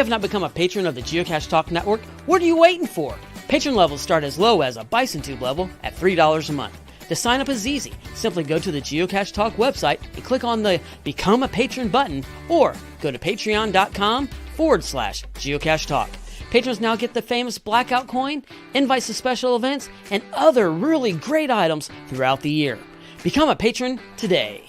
have not become a patron of the Geocache Talk Network, what are you waiting for? Patron levels start as low as a Bison Tube level at $3 a month. To sign up is easy. Simply go to the Geocache Talk website and click on the Become a Patron button, or go to patreon.com/Geocache Talk. Patrons now get the famous Blackout coin, invites to special events, and other really great items throughout the year. Become a patron today.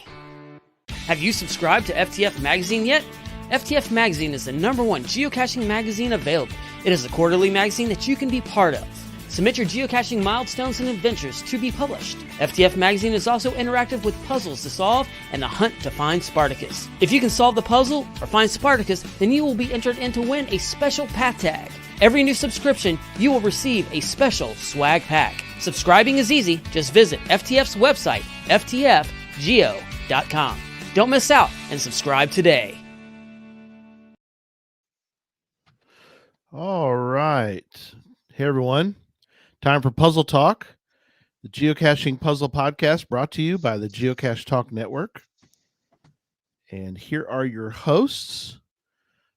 Have you subscribed to FTF Magazine yet? FTF Magazine is the #1 geocaching magazine available. It is a quarterly magazine that you can be part of. Submit your geocaching milestones and adventures to be published. FTF Magazine is also interactive with puzzles to solve and a hunt to find Spartacus. If you can solve the puzzle or find Spartacus, then you will be entered in to win a special pack tag. Every new subscription, you will receive a special swag pack. Subscribing is easy. Just visit FTF's website, ftfgeo.com. Don't miss out and subscribe today. All right. Hey, everyone. Time for Puzzle Talk, the geocaching puzzle podcast brought to you by the Geocache Talk Network. And here are your hosts,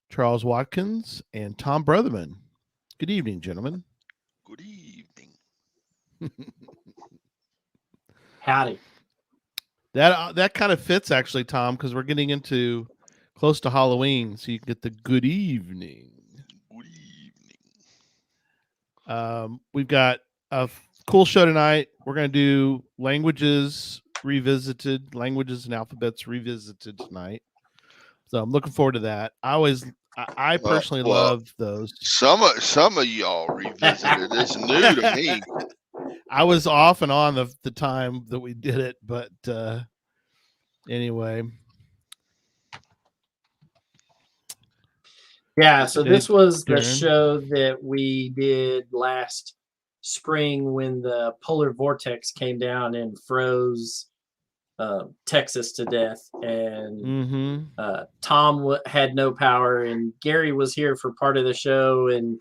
Charles Watkins and Tom Brotherman. Good evening, gentlemen. Good evening. Howdy. That kind of fits, actually, Tom, because we're getting into close to Halloween, so you can get the good evening. Good evening. We've got a cool show tonight. We're going to do languages and alphabets revisited tonight. So I'm looking forward to that. I personally love those. Some of y'all revisited. It's new to me. I was off and on the time that we did it, but anyway. Yeah, so this was the show that we did last spring when the polar vortex came down and froze Texas to death, and Tom had no power, and Gary was here for part of the show and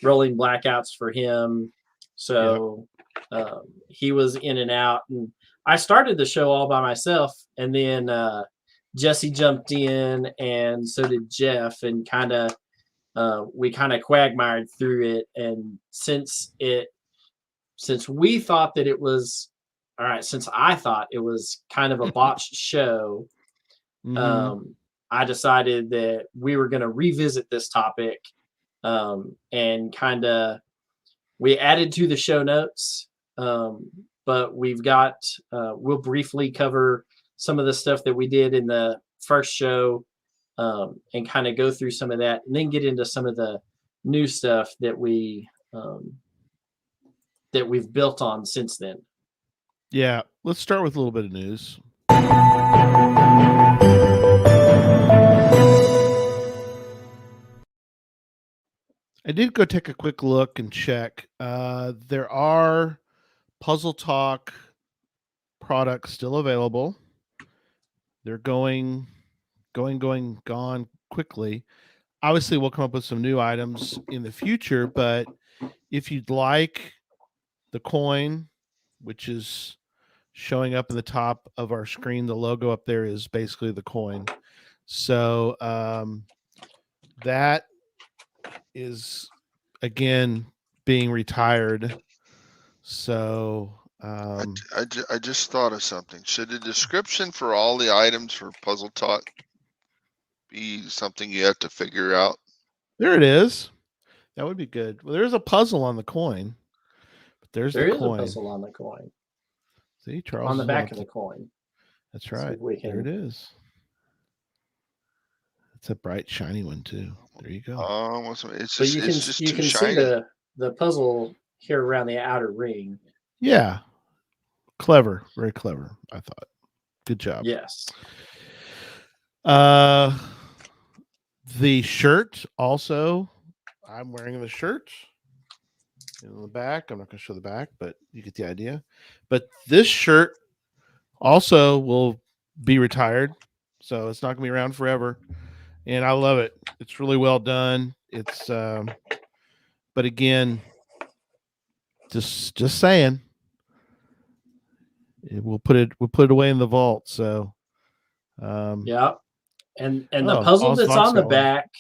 rolling blackouts for him. So he was in and out, and I started the show all by myself, and then Jesse jumped in, and so did Jeff, and we kind of quagmired through it. And since we thought that it was all right, since I thought it was kind of a botched show, I decided that we were going to revisit this topic, and we added to the show notes, but we've got we'll briefly cover some of the stuff that we did in the first show, and kind of go through some of that, and then get into some of the new stuff that we've built on since then. Yeah, let's start with a little bit of news. I did go take a quick look and check. There are Puzzle Talk products still available. They're gone quickly. Obviously, we'll come up with some new items in the future, but if you'd like the coin, which is showing up in the top of our screen, the logo up there is basically the coin. So that is, again, being retired. So I just thought of something. Should the description for all the items for Puzzle Talk be something you have to figure out? There it is. That would be good. Well, there's a puzzle on the coin. But there is a puzzle on the coin. See, Charles, on the back of the coin. That's right. There it is. It's a bright, shiny one too. There you go. Oh, it's just, you can see the puzzle here around the outer ring. Yeah, clever, very clever. I thought. Good job. Yes. The shirt also. I'm wearing the shirt. In the back, I'm not going to show the back, but you get the idea. But this shirt also will be retired, so it's not going to be around forever. And I love it. It's really well done. It's, but again, just saying, we'll put it away in the vault. So, yeah, and the puzzle that's on the back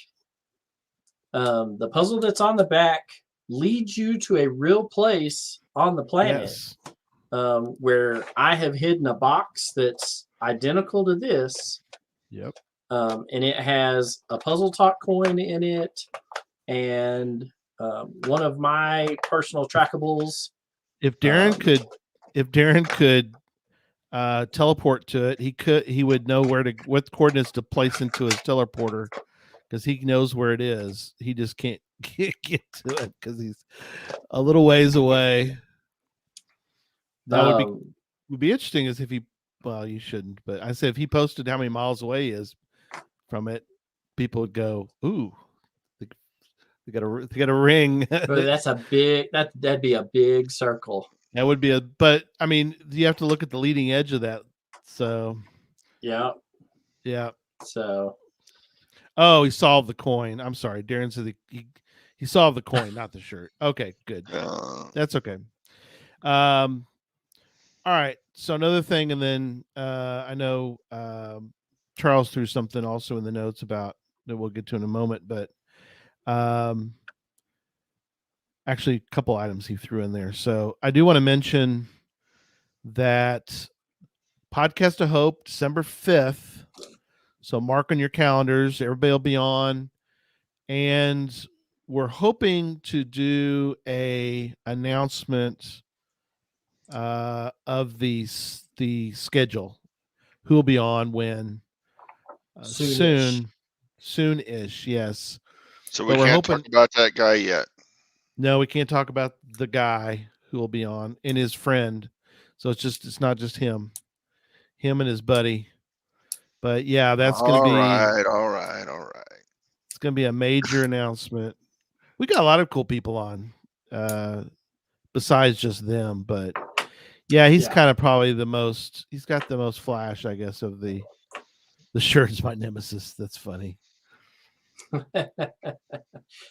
The puzzle that's on the back leads you to a real place on the planet, Yes. where I have hidden a box that's identical to this. Yep. And it has a Puzzle Talk coin in it, and one of my personal trackables. If Darren could teleport to it, he would know what coordinates to place into his teleporter, because he knows where it is. He just can't get to it because he's a little ways away. That would be interesting is if he, well, you shouldn't, but I said if he posted how many miles away he is from it, people would go, ooh, they got a ring. That's a big, that'd be a big circle. That would be but I mean, you have to look at the leading edge of that. So yeah. So oh, he solved the coin. I'm sorry, Darren said he solved the coin, not the shirt. Okay, good. That's okay. All right. So another thing, and then I know Charles threw something also in the notes about that we'll get to in a moment, but actually a couple items he threw in there. So I do want to mention that Podcast of Hope, December 5th. So mark on your calendars. Everybody will be on. And we're hoping to do a announcement of the schedule. Who will be on when? Soon-ish, yes. So we can't talk about that guy yet. No, we can't talk about the guy who will be on and his friend. So it's not just him and his buddy. But yeah, that's going to be all right. It's going to be a major announcement. We got a lot of cool people on besides just them, but yeah, he's kind of probably he's got the most flash, I guess, of the shirt's my nemesis. That's funny.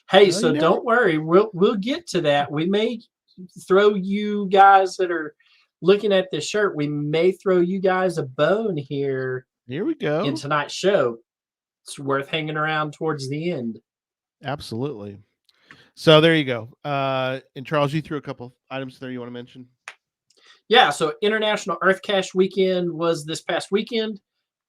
Hey, so don't worry, we'll get to that. We may throw you guys that are looking at this shirt, we may throw you guys a bone here. Here we go. In tonight's show. It's worth hanging around towards the end. Absolutely. So there you go. And Charles, you threw a couple items there you want to mention? Yeah, so International Earth Cache Weekend was this past weekend.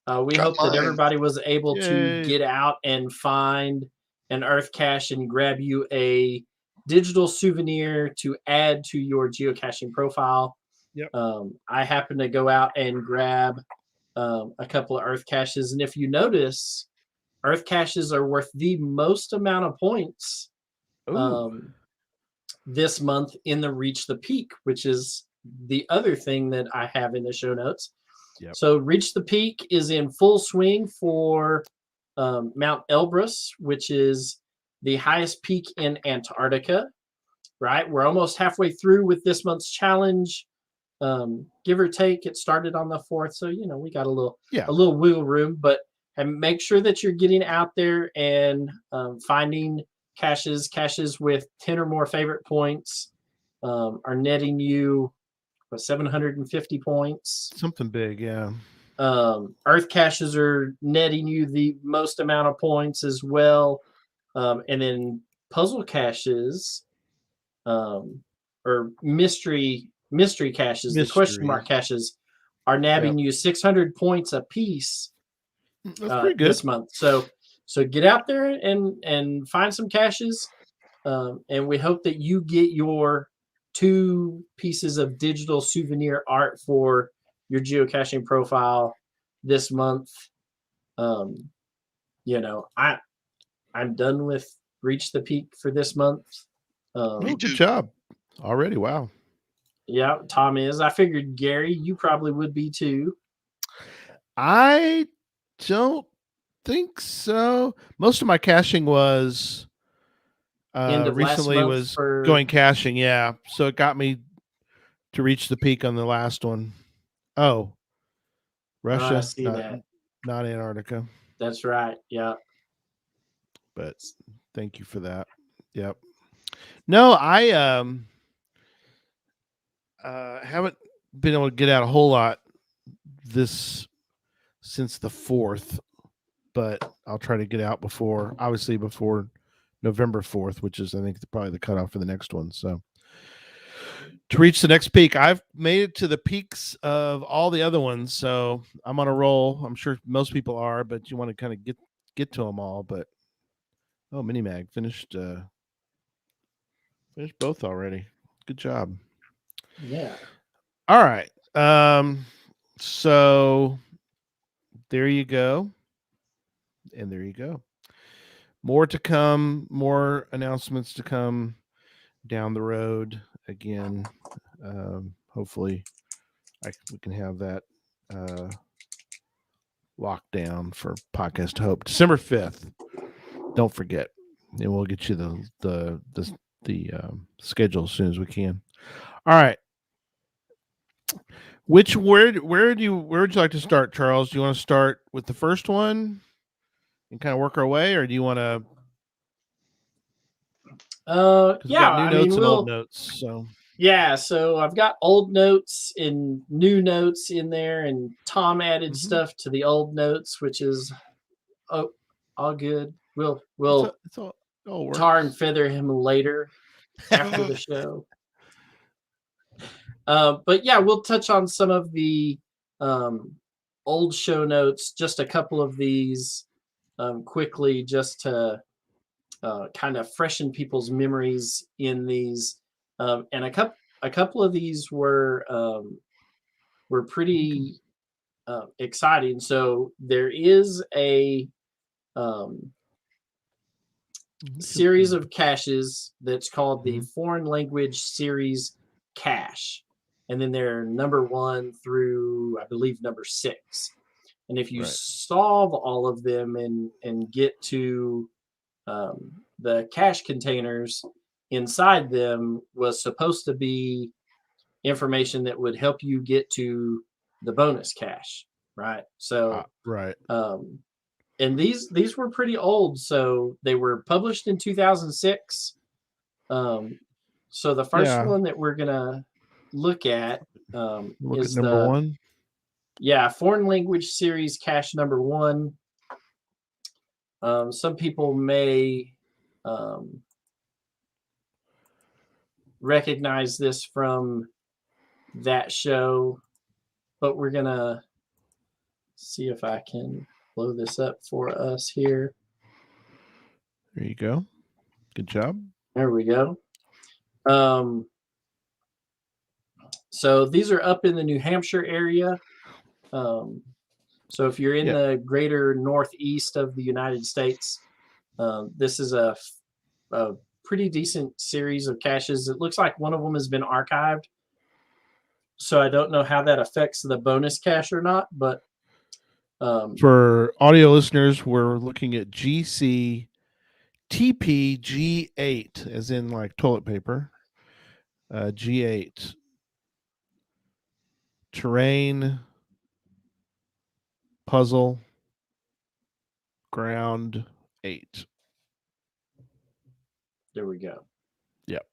We hope that everybody was able to get out and find an Earth Cache and grab you a digital souvenir to add to your geocaching profile. Yep. I happened to go out and grab a couple of Earth Caches, and if you notice, Earth Caches are worth the most amount of points this month in the Reach the Peak, which is the other thing that I have in the show notes. Yep. So Reach the Peak is in full swing for Mount Elbrus, which is the highest peak in Antarctica, right? We're almost halfway through with this month's challenge. Give or take, it started on the 4th. So, we got a little wiggle room, but make sure that you're getting out there and finding caches with 10 or more favorite points are netting you 750 points. Something big, yeah. Earth caches are netting you the most amount of points as well. And then puzzle caches or mystery caches, the question mark caches are nabbing you 600 points a piece. That's pretty good this month. So get out there and find some caches. And we hope that you get your 2 pieces of digital souvenir art for your geocaching profile this month. I'm done with Reach the Peak for this month. Good job already. Wow. Yeah, Tom is. I figured, Gary, you probably would be too. I don't think so. Most of my caching was recently was going caching, yeah. So it got me to Reach the Peak on the last one. Oh, Russia, I see that. Not Antarctica. That's right. Yeah. But thank you for that. Yep. No, I haven't been able to get out a whole lot since the 4th, but I'll try to get out before November 4th, which is I think probably the cutoff for the next one. So to reach the next peak, I've made it to the peaks of all the other ones, so I'm on a roll. I'm sure most people are, but you want to kind of get to them all. But Minimag finished both already. Good job. Yeah. All right. So there you go. And there you go. More to come, more announcements to come down the road. Again, hopefully we can have that locked down for Podcast Hope. December 5th. Don't forget. And we'll get you the schedule as soon as we can. All right. Where would you like to start, Charles? Do you want to start with the first one and kind of work our way, or do you want to? Yeah, new notes and old notes. So yeah, so I've got old notes and new notes in there, and Tom added stuff to the old notes, which is all good. We'll it's all tar and feather him later after the show. But yeah, we'll touch on some of the old show notes, just a couple of these quickly, just to kind of freshen people's memories in these. And a couple of these were pretty exciting. So there is a series of caches that's called the Foreign Language Series Cache. And then they're number 1 through, I believe, number 6. And if you solve all of them and get to the cache containers, inside them was supposed to be information that would help you get to the bonus cache, right? So and these were pretty old, so they were published in 2006. So the first one that we're gonna look at is number 1. Yeah, Foreign Language Series Cache number 1. Some people may recognize this from that show, but we're gonna see if I can blow this up for us here. There you go. Good job. There we go. So these are up in the New Hampshire area. So if you're in the greater northeast of the United States, this is a pretty decent series of caches. It looks like one of them has been archived, so I don't know how that affects the bonus cache or not. But for audio listeners, we're looking at GC TPG8, as in like toilet paper. G8 terrain, puzzle, ground 8. There we go. Yep.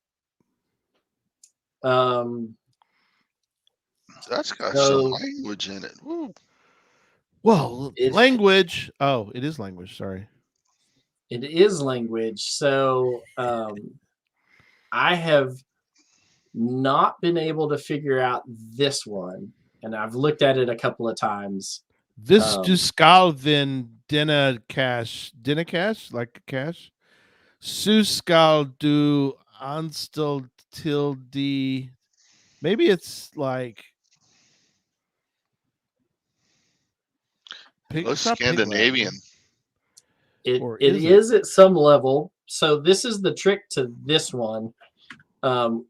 That's got some language in it. Woo. Well, language. Oh, it is language. Sorry. It is language. So I have not been able to figure out this one, and I've looked at it a couple of times. This du skal then dina cache, like a cache. Su skal du anstel til de. Maybe it's like Scandinavian. It is at some level. So this is the trick to this one,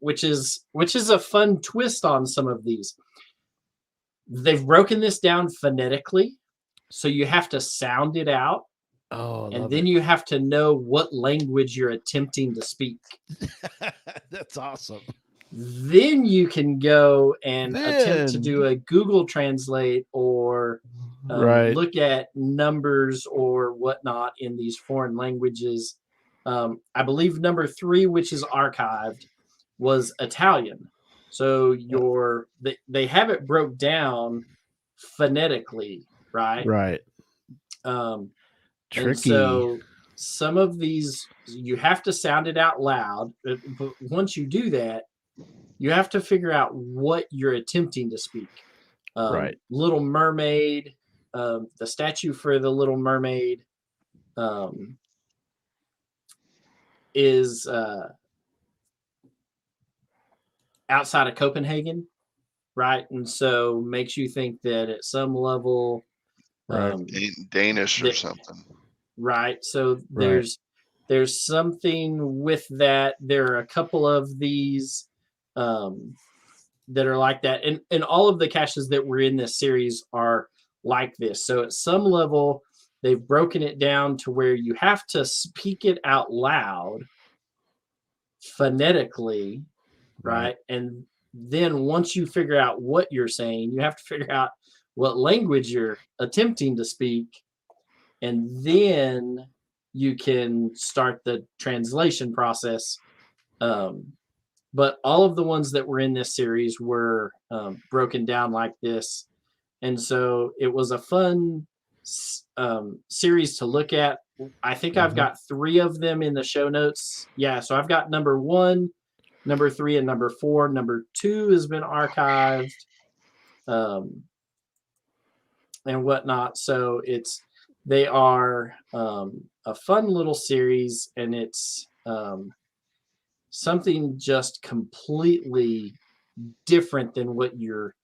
which is a fun twist on some of these. They've broken this down phonetically, so you have to sound it out. Oh, and then you have to know what language you're attempting to speak. That's awesome. Then you can go and attempt to do a Google Translate or look at numbers or whatnot in these foreign languages. I believe number 3, which is archived, was Italian. So they have it broke down phonetically, right? Right. Tricky. And so some of these you have to sound it out loud. But once you do that, you have to figure out what you're attempting to speak. Right. Little Mermaid, the statue for the Little Mermaid is outside of Copenhagen, right? And so makes you think that at some level, Right. Danish or something. Right. So there's something with that. There are a couple of these that are like that, and all of the caches that were in this series are like this. So at some level, they've broken it down to where you have to speak it out loud phonetically, right? And then once you figure out what you're saying, you have to figure out what language you're attempting to speak, and then you can start the translation process. But all of the ones that were in this series were broken down like this. And so it was a fun series to look at. I think I've got 3 of them in the show notes. Yeah, so I've got number 1, number 3, and number 4. Number 2 has been archived and whatnot. So they are a fun little series, and it's something just completely different than what you're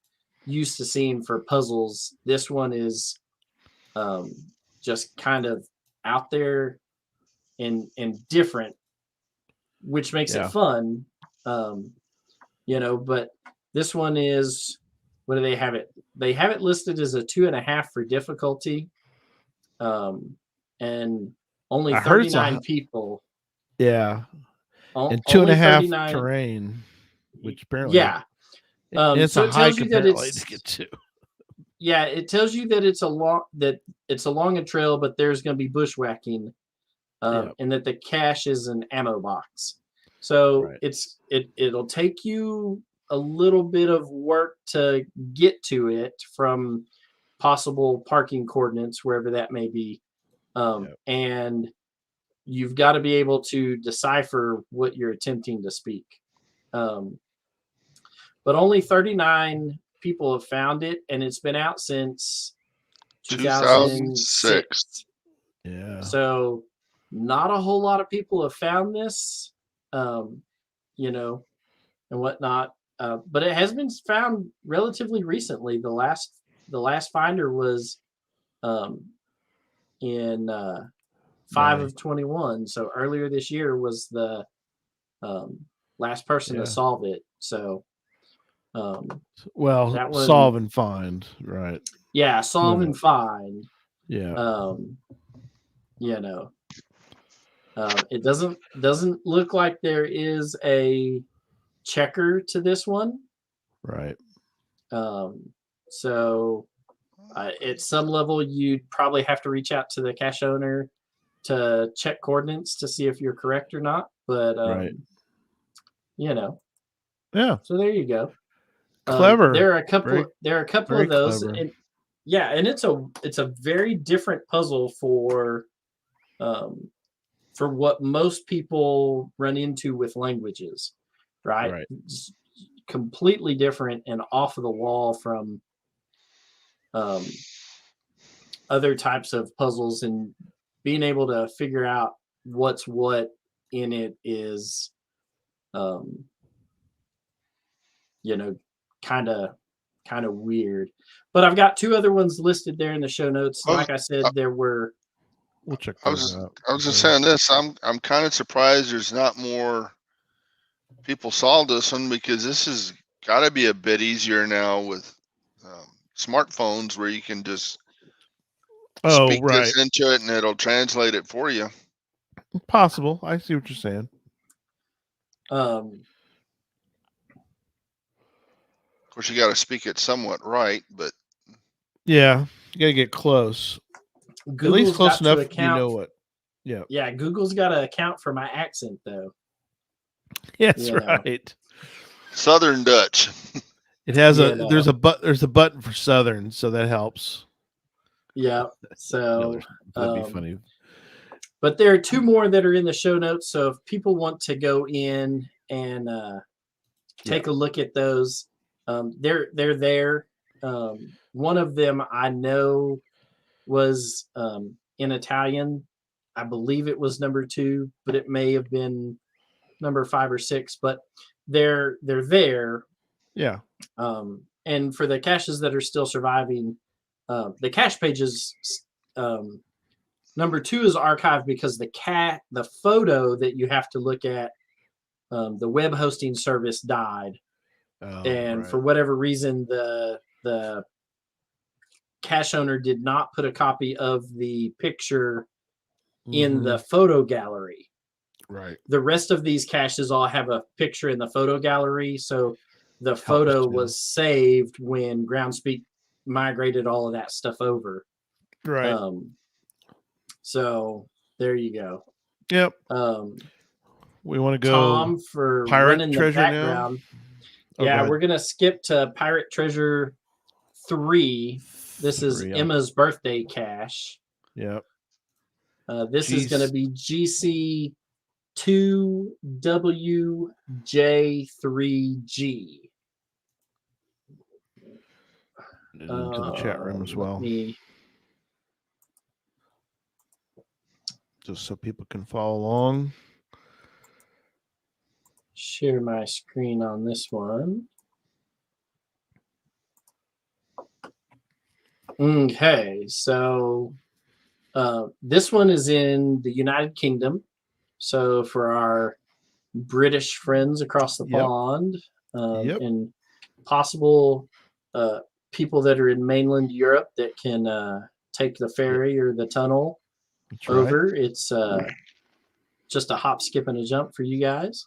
used to seeing for puzzles. This one is just kind of out there and different, which makes it fun. But this one is, what do they have it? They have it listed as a 2.5 for difficulty. And only 39 people. Yeah. And 2.5 terrain, which apparently it's so a it tells hike you that apparently it's to get to. Yeah, it tells you that it's along a trail, but there's going to be bushwhacking, and that the cache is an ammo box. So it'll take you a little bit of work to get to it from possible parking coordinates, wherever that may be. And you've got to be able to decipher what you're attempting to speak. But only 39 people have found it, and it's been out since 2006. Yeah. So not a whole lot of people have found this, and whatnot. But it has been found relatively recently. The last finder was in 5 of 21. So earlier this year was the last person to solve it. So solve and find, right? Yeah, solve and find. Yeah. It doesn't look like there is a checker to this one. Right. So at some level, you'd probably have to reach out to the cache owner to check coordinates to see if you're correct or not. But yeah. So there you go. Clever. There are a couple of those, clever. and it's a very different puzzle for what most people run into with languages, right? It's completely different and off of the wall from other types of puzzles, and being able to figure out what's what in it is kind of weird. But I've got 2 other ones listed there in the show notes. Like I said, there were. We'll check I was just saying this. I'm kind of surprised there's not more people solved this one, because this has got to be a bit easier now with smartphones, where you can just speak this into it and it'll translate it for you. Possible. I see what you're saying. Of course, you got to speak it somewhat right, but yeah, you got to get close. Google's at least close enough. You know what? Yeah. Yeah. Google's got to account for my accent, though. Yes, right. Southern Dutch. It has there's a button for Southern, so that helps. Yeah. So that'd be funny. But there are two more that are in the show notes. So if people want to go in and take a look at those, they're there. One of them I know was in Italian. I believe it was number 2, but it may have been number 5 or 6. But they're there. Yeah. And for the caches that are still surviving, the cache pages, number 2 is archived because the photo that you have to look at, the web hosting service died, and for whatever reason, the cache owner did not put a copy of the picture in the photo gallery. Right. The rest of these caches all have a picture in the photo gallery, so the photo was saved when Groundspeak migrated all of that stuff over. Right. So there you go. Yep. We want to go Tom for Pirate running Treasure the background. Now? Yeah, we're gonna skip to Pirate Treasure 3. This is Emma's birthday cache. Yep. This is gonna be GC 2WJ3G. Into the chat room as well. Just so people can follow along. Share my screen on this one. Okay, so this one is in the United Kingdom. So for our British friends across the pond, and possible people that are in mainland Europe that can take the ferry or the tunnel over. Right. It's just a hop, skip, and a jump for you guys.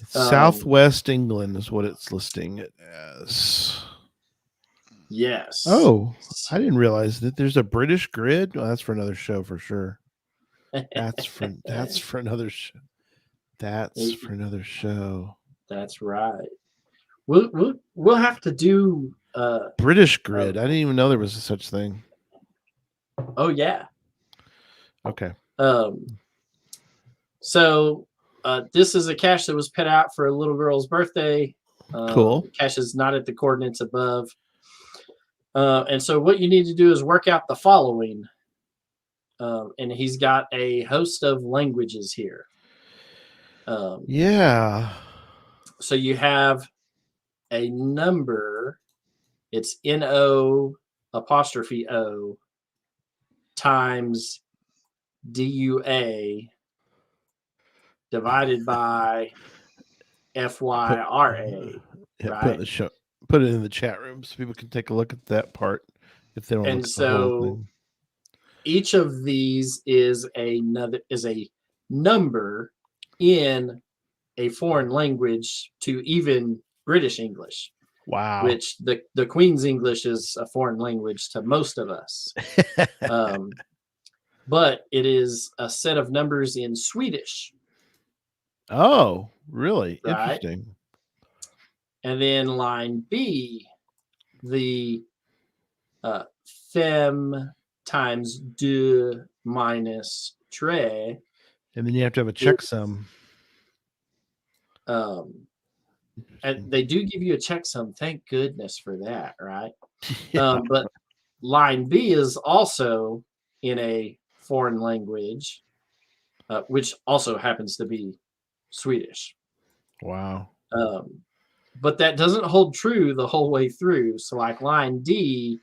Southwest England is what it's listing it as. Yes. Oh, I didn't realize that there's a British grid. Well, that's for another show for sure. That's for another show. That's for another show. That's right. We'll have to do British grid. I didn't even know there was such thing. Oh yeah. Okay. So this is a cache that was put out for a little girl's birthday. Cool. The cache is not at the coordinates above. And so what you need to do is work out the following. And he's got a host of languages here. Yeah. So you have a number. It's NO''O times DUA divided by FYRA. Yeah, right? Put it in the chat room so people can take a look at that part if they don't. And so each of these is a number in a foreign language to even British English. Wow. Which the Queen's English is a foreign language to most of us. But it is a set of numbers in Swedish. Oh, really? Right? Interesting. And then line B, the fem times 2 minus 3. And then you have to have a checksum. And they do give you a checksum. Thank goodness for that, right? Yeah. But line B is also in a foreign language, which also happens to be Swedish. Wow. But that doesn't hold true the whole way through. So like line D,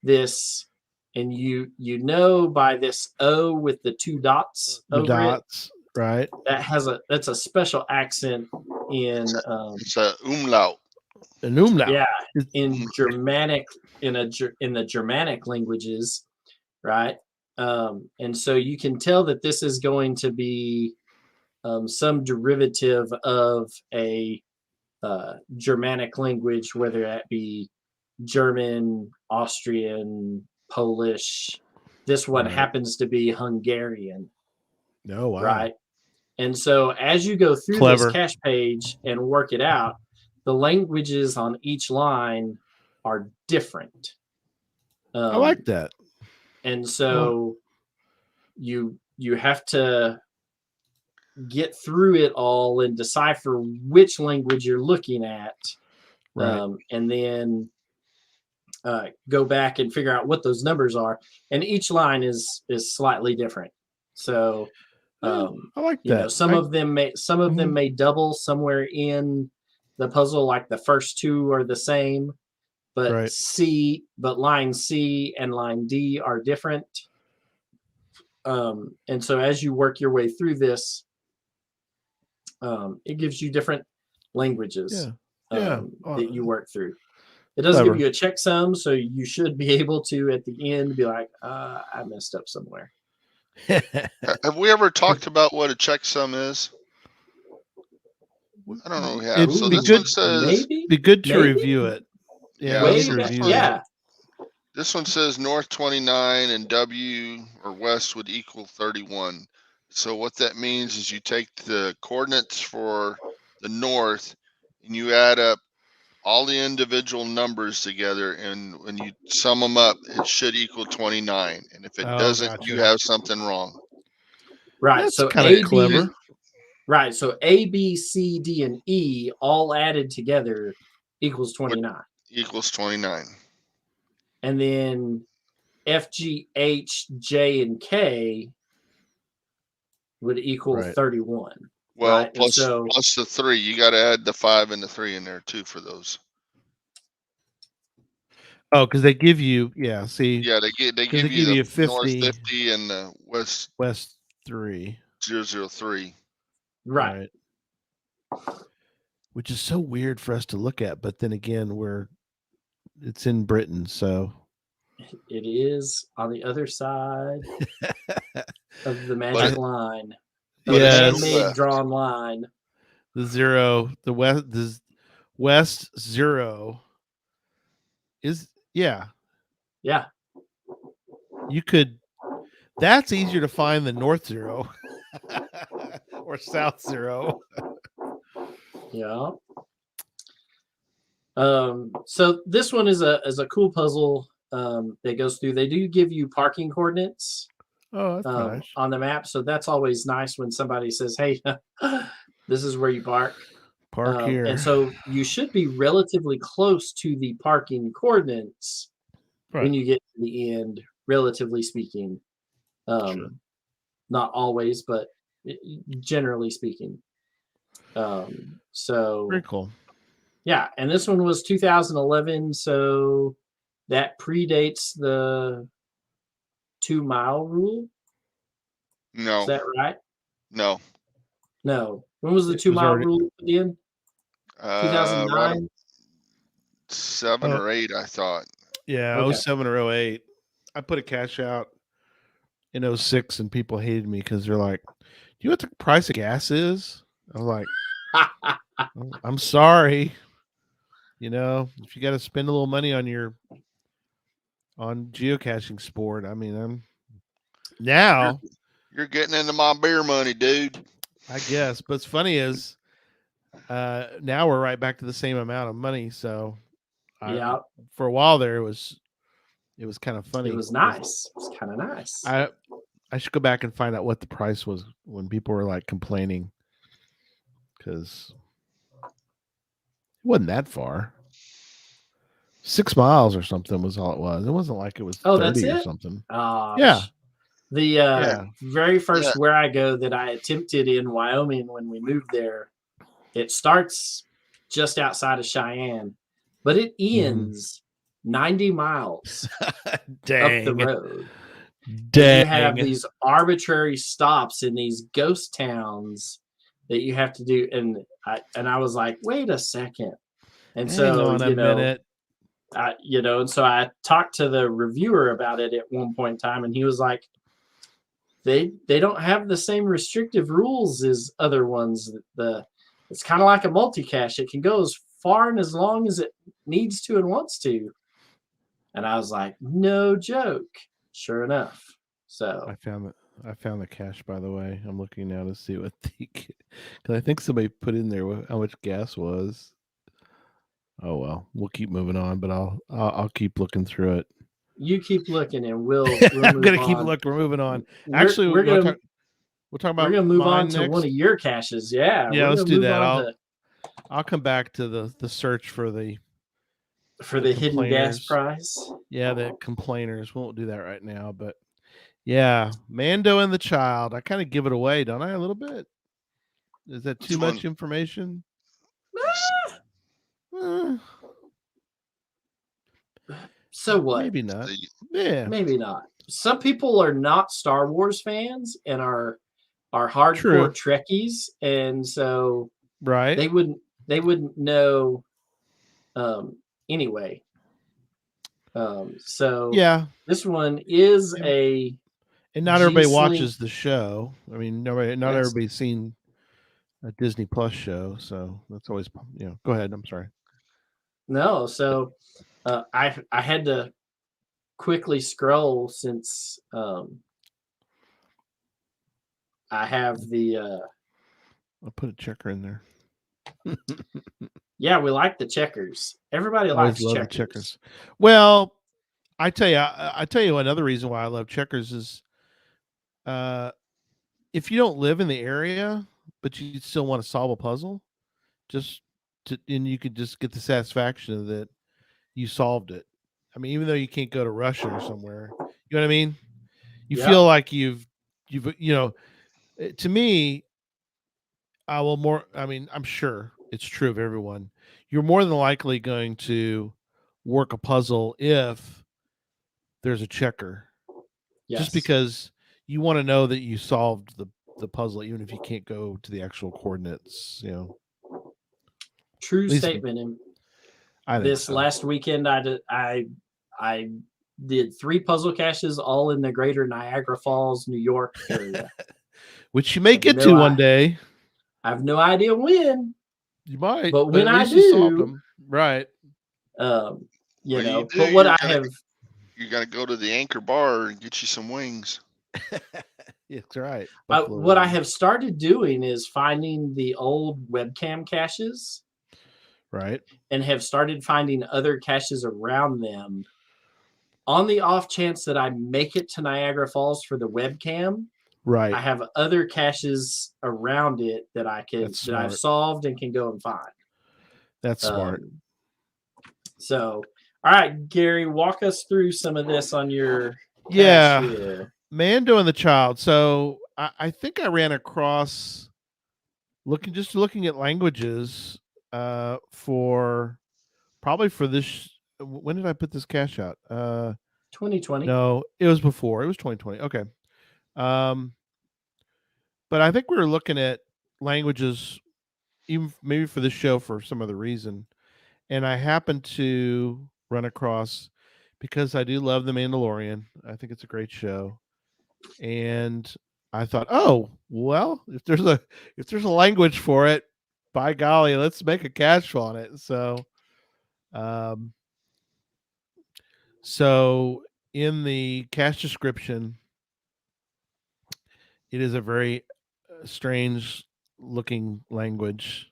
this, and you know by this O with the 2 dots over it, right? That's a special accent in it's a umlaut. An umlaut. Yeah, in Germanic, in the Germanic languages, right? And so you can tell that this is going to be some derivative of a Germanic language, whether that be German, Austrian, Polish. This one happens to be Hungarian. Oh, wow. Right. And so as you go through this cache page and work it out, the languages on each line are different. I like that. And so you you have to get through it all and decipher which language you're looking at, Right. and then go back and figure out what those numbers are. And each line is slightly different. So I like you know, that. some of them may double somewhere in the puzzle, like the first two are the same, but Right. but line C and line D are different. And so as you work your way through this, it gives you different languages that you work through. It doesn't give you a checksum, so you should be able to at the end be like, I messed up somewhere. Have we ever talked about what a checksum is? I don't know. We have. It'd So be this good, one says, maybe be good to review it. Yeah, Yeah, we so need to this review one- it. yeah. This one says north 29 and W or west would equal 31. So what that means is you take the coordinates for the north and you add up all the individual numbers together, and when you sum them up, it should equal 29. And if it doesn't, you have something wrong. Right. That's so kind of clever. Right. So A, B, C, D, and E all added together equals 29. Equals 29. And then F, G, H, J, and K would equal 31. Well, right? plus the 3. You got to add the 5 and the 3 in there too for those. Oh, because they give you, see. Yeah, they give you the 50, north 50 and the west 3. 003. Right. Which is so weird for us to look at, but then again, it's in Britain, so it is on the other side of the magic line. The man-made drawn line. The 0, the west 0 is Yeah. You could. That's easier to find than north 0 or south 0. Yeah. So this one is a cool puzzle that goes through. They do give you parking coordinates that's nice. on the map, so that's always nice when somebody says, "Hey, this is where you park." Park here. And so you should be relatively close to the parking coordinates when you get to the end, relatively speaking. Sure. Not always, but generally speaking. So very cool. Yeah, and this one was 2011, so that predates the 2 mile rule. No. Is that right? No. When was the 2 mile rule again? 2009? Right 7 or 8, I thought. Yeah, 07 or 08. I put a cash out in 06 and people hated me because they're like, "Do you know what the price of gas is?" I'm like, "I'm sorry. If you got to spend a little money on geocaching sport, I mean, you're getting into my beer money, dude. I guess." But what's funny is now we're right back to the same amount of money. So for a while there, it was kind of funny. It was nice. It was kind of nice. I should go back and find out what the price was when people were like complaining, because it wasn't that far. 6 miles or something was all it was. It wasn't like it was 30 or something. Yeah. The very first Where I Go that I attempted in Wyoming when we moved there, it starts just outside of Cheyenne, but it ends 90 miles up the road. Dang. You have these arbitrary stops in these ghost towns that you have to do, and I was like, wait a second. And so minute. And so I talked to the reviewer about it at one point in time, and he was like, they don't have the same restrictive rules as other ones. It's kind of like a multi-cache. It can go as far and as long as it needs to and wants to. And I was like, no joke. Sure enough. So I found the cache, by the way. I'm looking now to see what because I think somebody put in there how much gas was. Oh well, we'll keep moving on, but I'll keep looking through it. You keep looking, and we'll I'm move gonna keep on. looking. We're moving on. We're, Actually, we're gonna we'll talk we're about gonna move on mine to next. one of your caches. Yeah, Yeah, we're let's gonna do move that. on I'll come back to the search for the the hidden gas complainers. prize. Yeah, the complainers. We won't do that right now, but yeah, Mando and the Child. I kind of give it away, don't I? A little bit. Is that too Which much one? information? So what? Maybe not. The- Yeah, Maybe not. Some people are not Star Wars fans and are hardcore True. Trekkies, and so right. they wouldn't know anyway. So Yeah, this one is And- a and not everybody G-Sling- watches the show. I mean, not That's- everybody's seen a Disney Plus show, so that's always Go ahead. I'm sorry. No, so I had to quickly scroll since I have the I'll put a checker in there. yeah, we like the checkers. Everybody Always likes love the checkers. checkers. Well, I tell you another reason why I love checkers is if you don't live in the area but you still want to solve a puzzle, and you could just get the satisfaction that you solved it. I mean, even though you can't go to Russia or somewhere, you know what I mean? You Yep. feel like you've to me, I'm sure it's true of everyone. You're more than likely going to work a puzzle if there's a checker. Yes. Just because you want to know that you solved the puzzle, even if you can't go to the actual coordinates, True least- statement. And I think this so. last weekend, I did 3 puzzle caches, all in the greater Niagara Falls, New York area. Which you may get No, to one day. I have no idea when, You might, but when at I least you solved do, them. Right. you Well, you know. do, But what you're I gonna- have, You got to go to the Anchor Bar and get you some wings. That's right. what I have started doing is finding the old webcam caches, Right. and have started finding other caches around them. On the off chance that I make it to Niagara Falls for the webcam, Right. I have other caches around it that I've smart. solved and can go and find. That's smart. So, all right, Gary, walk us through some of this on your Yeah. cache here. Mando and the Child. So I think I ran across looking at languages for this. When did I put this cache out? 2020. No, it was before. It was 2020. Okay. But I think we were looking at languages, even maybe for this show for some other reason. And I happened to run across, because I do love The Mandalorian. I think it's a great show. And I thought, oh, well, if there's a language for it, by golly, let's make a cache on it. So in the cache description, it is a very strange looking language.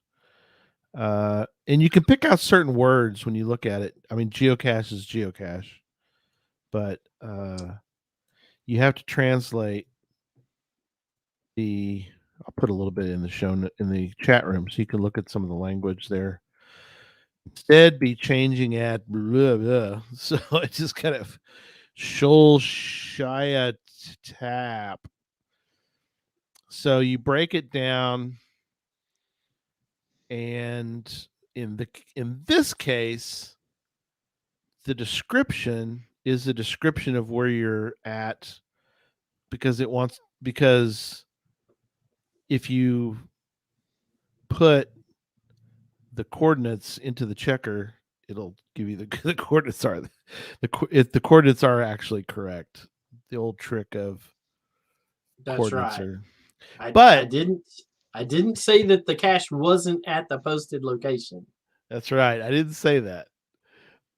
And you can pick out certain words when you look at it. I mean, geocache is geocache, but you have to translate I'll put a little bit in the chat room so you can look at some of the language there. Instead, be changing at blah, blah. So it's just kind of Shul Shaya Tap. So you break it down, and in this case, the description is the description of where you're at, because if you put the coordinates into the checker, it'll give you the coordinates are if the coordinates are actually correct. The old trick of That's coordinates right. but I didn't say that the cache wasn't at the posted location. That's right. I didn't say that.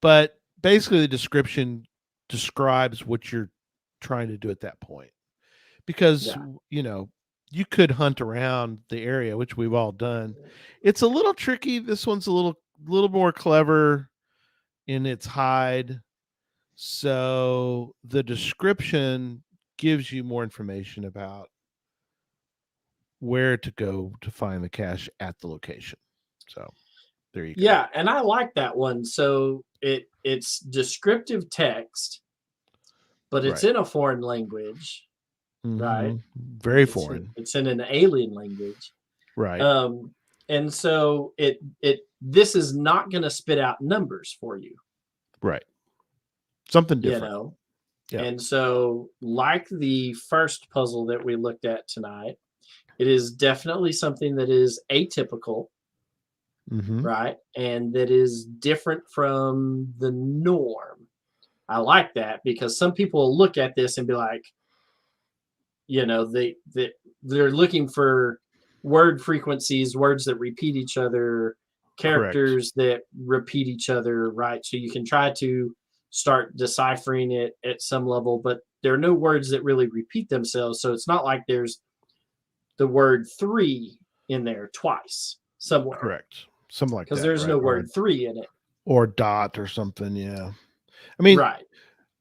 But basically the description describes what you're trying to do at that point. Because you could hunt around the area, which we've all done. It's a little tricky. This one's a little more clever in its hide. So the description gives you more information about where to go to find the cache at the location. So there you go. Yeah, and I like that one. So it's descriptive text, but it's Right. in a foreign language, right? Very foreign. It's in an alien language. Right. And so this is not going to spit out numbers for you. Right. Something You different. know. Yeah. And so, like the first puzzle that we looked at tonight, it is definitely something that is atypical, right? And that is different from the norm. I like that because some people look at this and be like, you know, they're looking for word frequencies, words that repeat each other, characters that repeat each other, right? So you can try to start deciphering it at some level, but there are no words that really repeat themselves. So it's not like there's the word 3 in there twice somewhere. Correct. Something like that. Because there's no word 3 in it. Or dot or something. Yeah. I mean, right.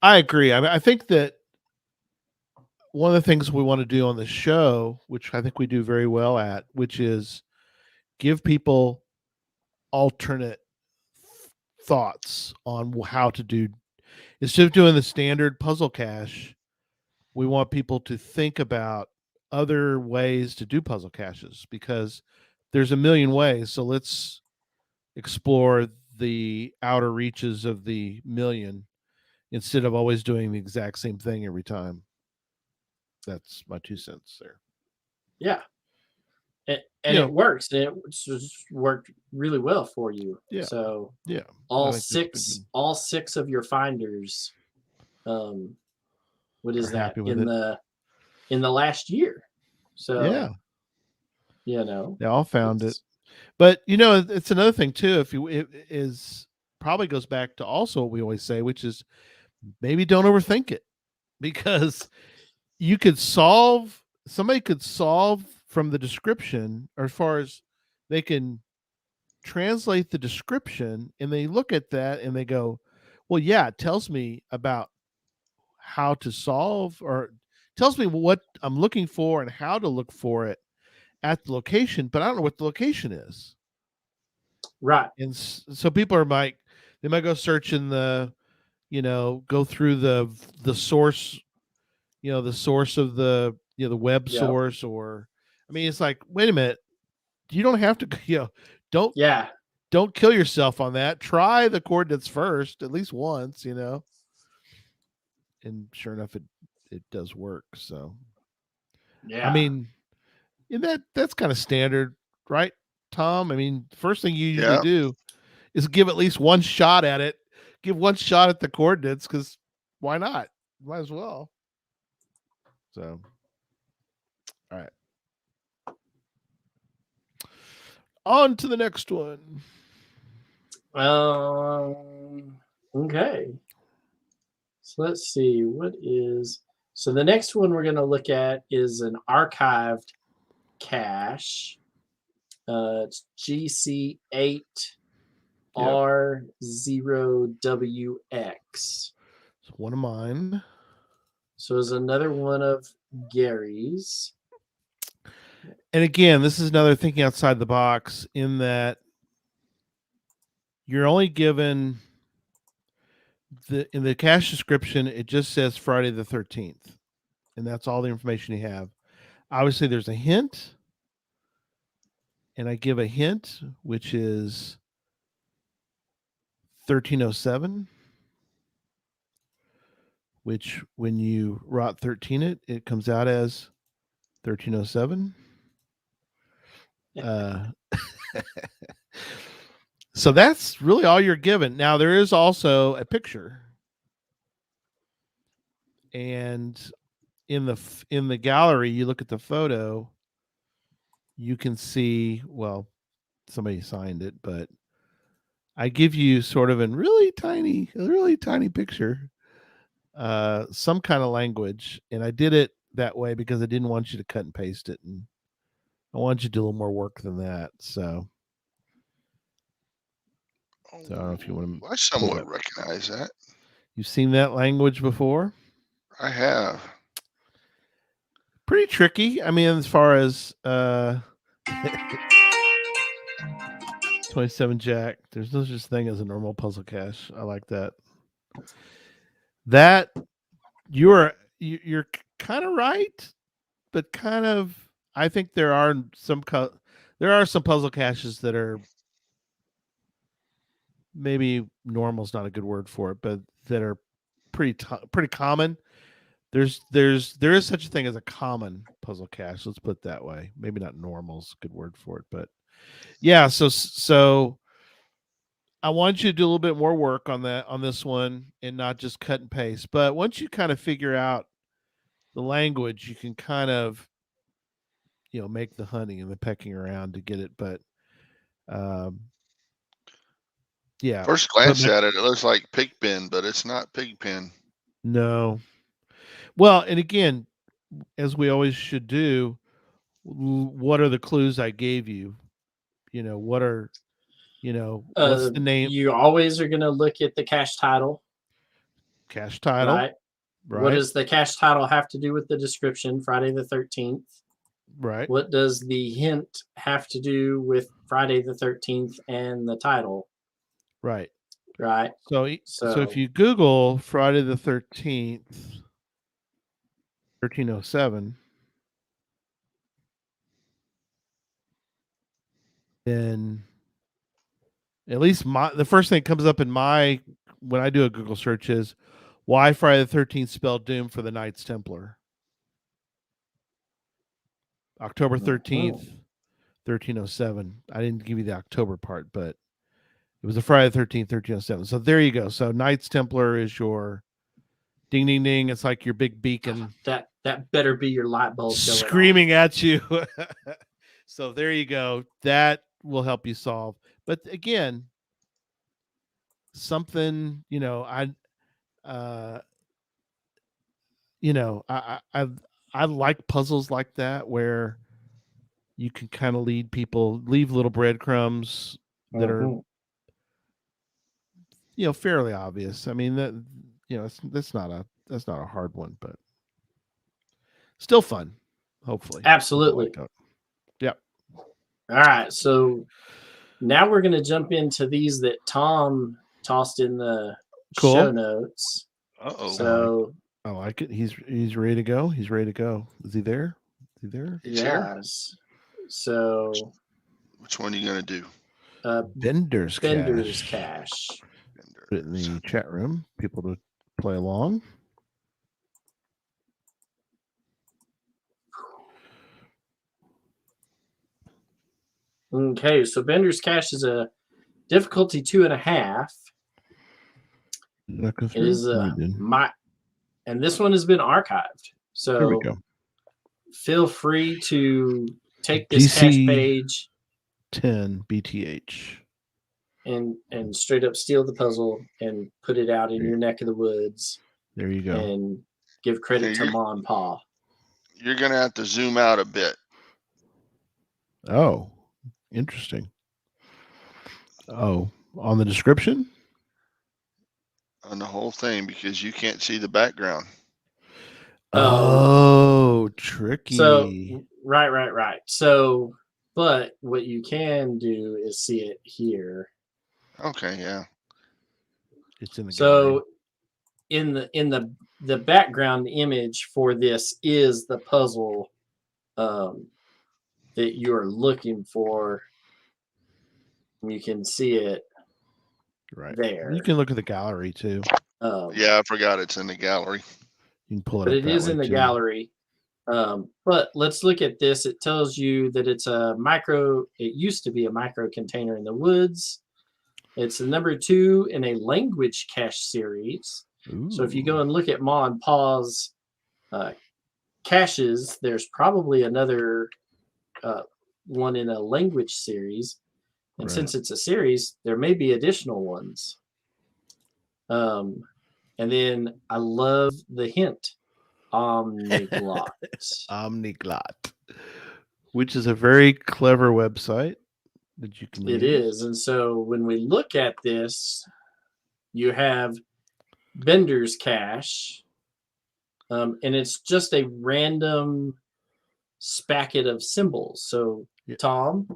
I agree. I mean, I think that one of the things we want to do on the show, which I think we do very well at, which is give people alternate thoughts on how to do. Instead of doing the standard puzzle cache, we want people to think about other ways to do puzzle caches because there's a million ways. So let's explore the outer reaches of the million instead of always doing the exact same thing every time. That's my 2 cents there. Yeah. And it works. And it's just worked really well for you. Yeah. So yeah, all six of your finders, what is that in the last year? So yeah, you know, they all found it. But you know, it's another thing too. It is probably goes back to also what we always say, which is maybe don't overthink it, because somebody could solve from the description, or as far as they can translate the description, and they look at that and they go, well, yeah, it tells me about how to solve, or tells me what I'm looking for and how to look for it at the location, but I don't know what the location is. Right. And so people they might go search in go through the source, the source of the web source, or I mean, it's like, wait a minute, you don't have to, don't kill yourself on that. Try the coordinates first, at least once, and sure enough, it does work. So, I mean, that's kind of standard, right, Tom? I mean, first thing you usually do is give at least one shot at it. Give one shot at the coordinates, because why not? Might as well. So, all right. On to the next one. Okay. So let's see. So the next one we're going to look at is an archived cache. It's GC8R0WX. It's one of mine. So it's another one of Gary's. And again, this is another thinking outside the box, in that you're only given in the cache description, it just says Friday the 13th, and that's all the information you have. Obviously, there's a hint, and I give a hint, which is 1307, which when you rot 13 it comes out as 1307. So that's really all you're given. Now, there is also a picture, and in the gallery, you look at the photo, you can see, well, somebody signed it, but I give you sort of a really tiny picture, some kind of language, and I did it that way because I didn't want you to cut and paste it, and I wanted you to do a little more work than that. So I don't know if you want to. I somewhat recognize that. You've seen that language before? I have. Pretty tricky. I mean, as far as 27 Jack, there's no such thing as a normal puzzle cache. I like that. That you're kind of right, but kind of I think there are some puzzle caches that are maybe normal is not a good word for it, but that are pretty common. There is such a thing as a common puzzle cache. Let's put it that way. Maybe not normal is a good word for it, but yeah. So I want you to do a little bit more work on this one and not just cut and paste. But once you kind of figure out the language, you can kind of make the hunting and the pecking around to get it. But yeah. First glance at it, it looks like Pigpen, but it's not Pigpen. No. Well, and again, as we always should do, what are the clues I gave you? What are what's the name? You always are going to look at the cache title. Cache title. Right. What does the cache title have to do with the description, Friday the 13th? Right. What does the hint have to do with Friday the 13th and the title? Right. Right. So if you Google Friday the 13th, 1307, then at least the first thing that comes up when I do a Google search is why Friday the 13th spelled doom for the Knights Templar. October 13th, 1307. I didn't give you the October part, but it was a Friday the 13th, 1307. So there you go. So Knights Templar is your ding, ding, ding. It's like your big beacon. That better be your light bulb screaming at you. So there you go. That will help you solve. But again, something, I like puzzles like that where you can kind of leave little breadcrumbs that are fairly obvious. I mean that that's not a hard one, but still fun. Hopefully, absolutely. Yep. All right, so now we're going to jump into these that Tom tossed in the show notes. So I like it. He's ready to go. He's ready to go. Is he there? Yes. So which one are you going to do? Bender's Cache. Put it in the chat room. People to play along. Okay, so Bender's Cache is a difficulty 2.5. It is and this one has been archived. So there we go. Feel free to take this cache page 10 BTH and straight up steal the puzzle and put it out in your neck of the woods. There you go. And give credit to Ma and Pa. You're going to have to zoom out a bit. Oh, interesting. Oh, on the description? On the whole thing, because you can't see the background. Oh, tricky. So, right. So, but what you can do is see it here. Okay, yeah. It's in the gallery. in the background image for this is the puzzle that you're looking for. You can see it there. You can look at the gallery too. Yeah, I forgot it's in the gallery. You can pull it but up it is in the gallery. But let's look at this. It tells you that it's it used to be a micro container in the woods. It's the number 2 in a language cache series. Ooh. So if you go and look at Ma and Pa's caches, there's probably another one in a language series. And since it's a series, there may be additional ones. And then I love the hint. Omniglot. Omniglot. Which is a very clever website that you can use. It is. And so when we look at this, you have Bender's cache, and it's just a random spacket of symbols. So, Yeah. Tom,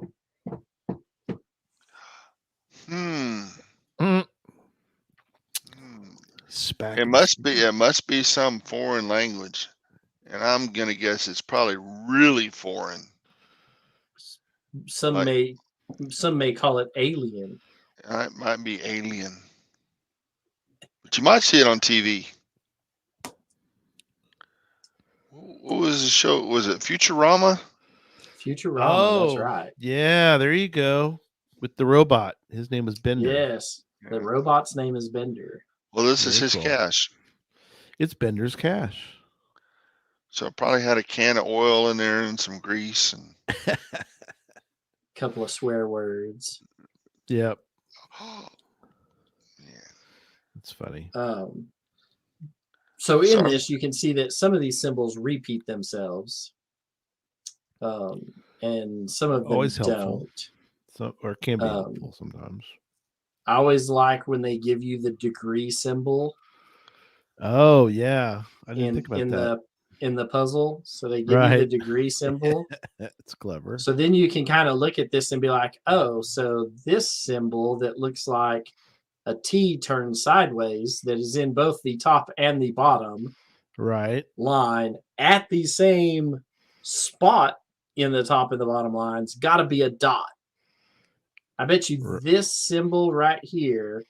Mm. Spack. It must be some foreign language, and I'm gonna guess it's probably really foreign. some Like- may call it alien. It might be alien, but you might see it on TV. What was the show? Was it Futurama? Futurama, that's right. Yeah, there you go. With the robot. His name was Bender. Yes, the robot's name is Bender. Well, this is Very his cool. cache. It's Bender's cache. So it probably had a can of oil in there and some grease and Couple of swear words. Yep. yeah. It's funny. So in Sorry. this, you can see that some of these symbols repeat themselves, and some of them Always helpful. don't. So, or it can be helpful sometimes. I always like when they give you the degree symbol Oh yeah, I didn't think about in that. the puzzle. So they give you the Right. degree symbol. It's clever. So then you can kind of look at this and be like, oh, so this symbol that looks like a T turned sideways that is in both the top and the bottom Right. line at the same spot in the top and the bottom lines got to be a dot. I bet you this symbol right here,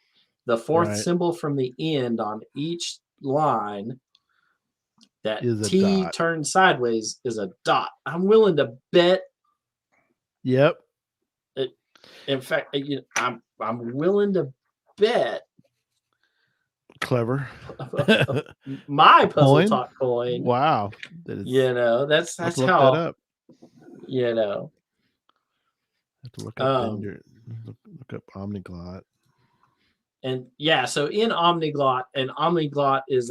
the fourth Right. symbol from the end on each line, that Is a T dot. turned sideways is a dot. I'm willing to bet. Yep. In fact, I'm willing to bet my puzzle Coin? talk coin. Wow. That is, That's let's look how that up. Have to look up Bender. Look up Omniglot. And so in Omniglot, and Omniglot is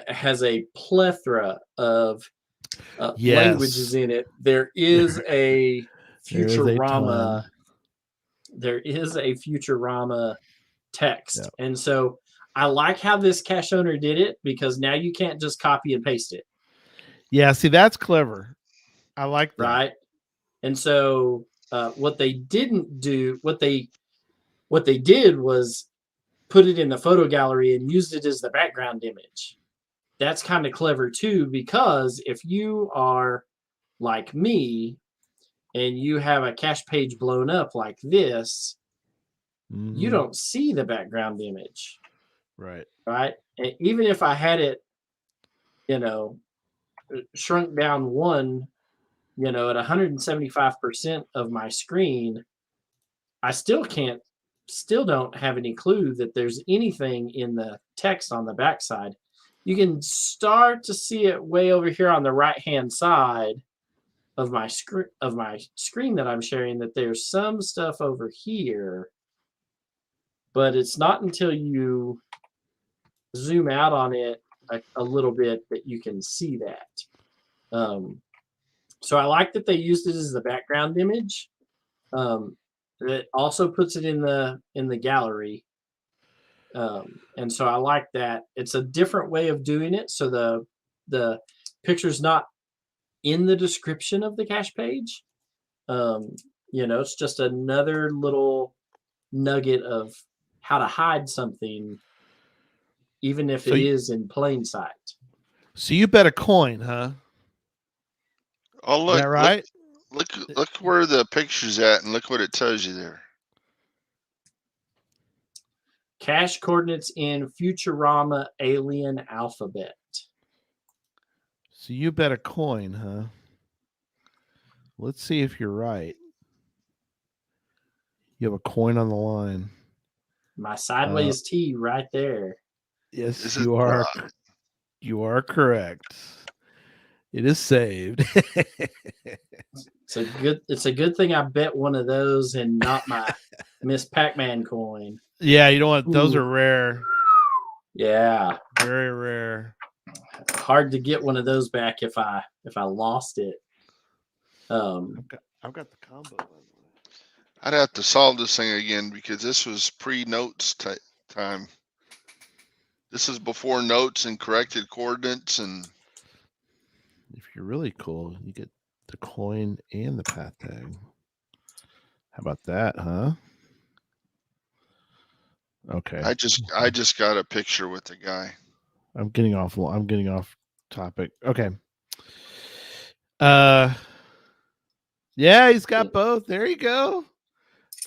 has a plethora of languages in it. There is a Futurama. There is a Futurama text, Yep. and so I like how this cache owner did it because now you can't just copy and paste it. Yeah, see, that's clever. I like that. Right. And so what they didn't do, what they did was put it in the photo gallery and used it as the background image. That's kind of clever too, because if you are like me and you have a cache page blown up like this, you don't see the background image. Right. Right. And even if I had it, shrunk down one, at 175% of my screen, I still don't have any clue that there's anything in the text on the backside. You can start to see it way over here on the right-hand side of my screen that I'm sharing, that there's some stuff over here, but it's not until you zoom out on it a little bit that you can see that. So I like that they used it as the background image. It also puts it in the gallery. And so I like that. It's a different way of doing it. So the picture's not in the description of the cache page. It's just another little nugget of how to hide something, even if it is in plain sight. So you bet a coin, huh? Oh, look! Is that right? Look where the picture's at, and look what it tells you there. Cache coordinates in Futurama alien alphabet. So you bet a coin, huh? Let's see if you're right. You have a coin on the line. My sideways T right there. Yes, you are. You are correct. It is saved. It's a good thing I bet one of those and not my Miss Pac-Man coin. Yeah, you don't want those are rare. Yeah. Very rare. Hard to get one of those back if I lost it. I've got the combo. I'd have to solve this thing again because this was pre-notes time. This is before notes and corrected coordinates, and If you're really cool, you get the coin and the path tag. How about that, huh? Okay. I just got a picture with the guy. I'm getting off topic. Okay. Yeah, he's got both. There you go.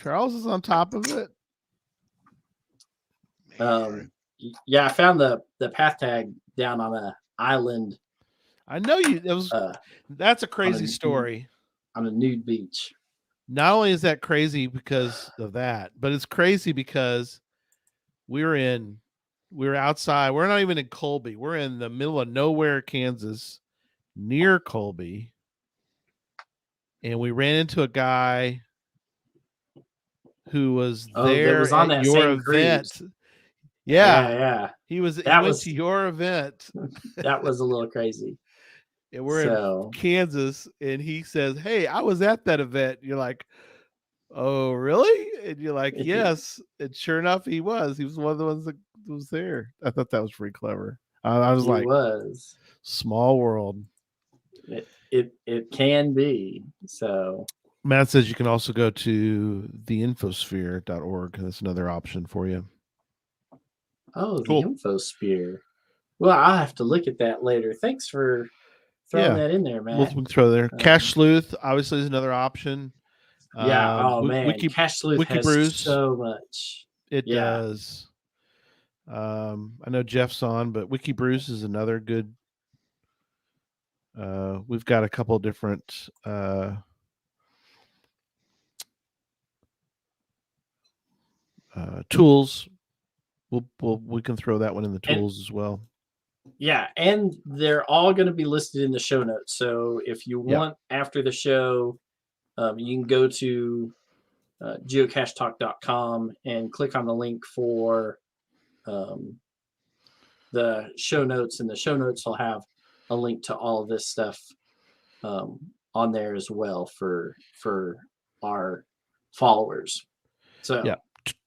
Charles is on top of it. Yeah, I found the path tag down on an island. I know you. That's a crazy story. On a nude beach. Not only is that crazy because of that, but it's crazy because we were outside. We're not even in Colby. We're in the middle of nowhere, Kansas, near Colby. And we ran into a guy who was there was on at that your same event. Cruise. Yeah. Yeah. He went to your event. That was a little crazy. And we're in Kansas, and he says, "Hey, I was at that event." You're like, "Oh, really?" And you're like, "Yes." And sure enough, he was. He was one of the ones that was there. I thought that was pretty clever. I was small world. It can be. So Matt says you can also go to theinfosphere.org. That's another option for you. Oh, cool. The Infosphere. Well, I'll have to look at that later. Thanks for throwing that in there, man. We'll throw there. Cache Sleuth obviously is another option. Yeah. Man. Cache Sleuth has so much. It does. I know Jeff's on, but Wiki Bruce is another good. We've got a couple different tools. We can throw that one in the tools as well. Yeah, and they're all going to be listed in the show notes. So if you want after the show, you can go to geocachetalk.com and click on the link for the show notes, and the show notes will have a link to all of this stuff on there as well for our followers. So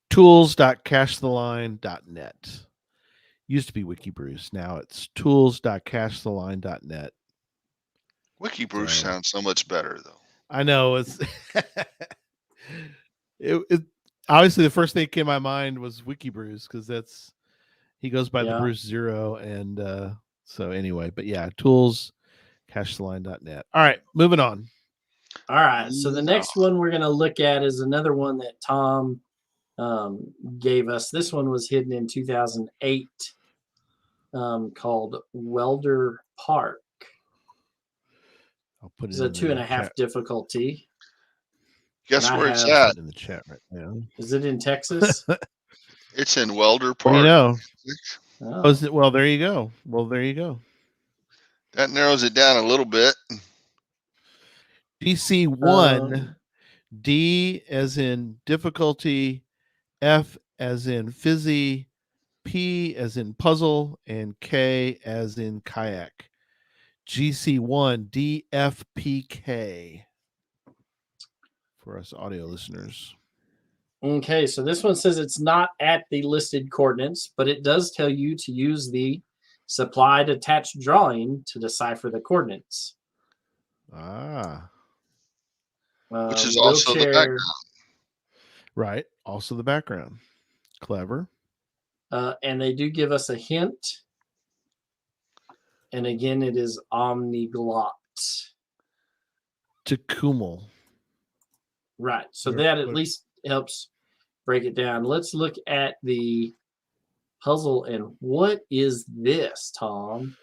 tools.cachetheline.net. Used to be WikiBruce. Now it's tools.cachetheline.net. WikiBruce sounds so much better, though. I know. It's it obviously the first thing that came to my mind was WikiBruce because he goes by the Bruce Zero, and so anyway. But yeah, tools.cachetheline.net. All right, moving on. All right, so the next one we're going to look at is another one that Tom gave us. This one was hidden in 2008, called Welder Park. I'll put it. It's a 2.5 difficulty. Guess where it's at in the chat right now. Is it in Texas? It's in Welder Park. Well, you know. Well, there you go. That narrows it down a little bit. DC1, D as in difficulty, F as in fizzy, P as in puzzle, and K as in kayak. GC1 DFPK for us audio listeners. Okay, so this one says it's not at the listed coordinates, but it does tell you to use the supplied attached drawing to decipher the coordinates. Which is also the background. Right, also the background. Clever. And they do give us a hint. And again, it is omniglot. Tecumseh. Right. So that at least helps break it down. Let's look at the puzzle. And what is this, Tom?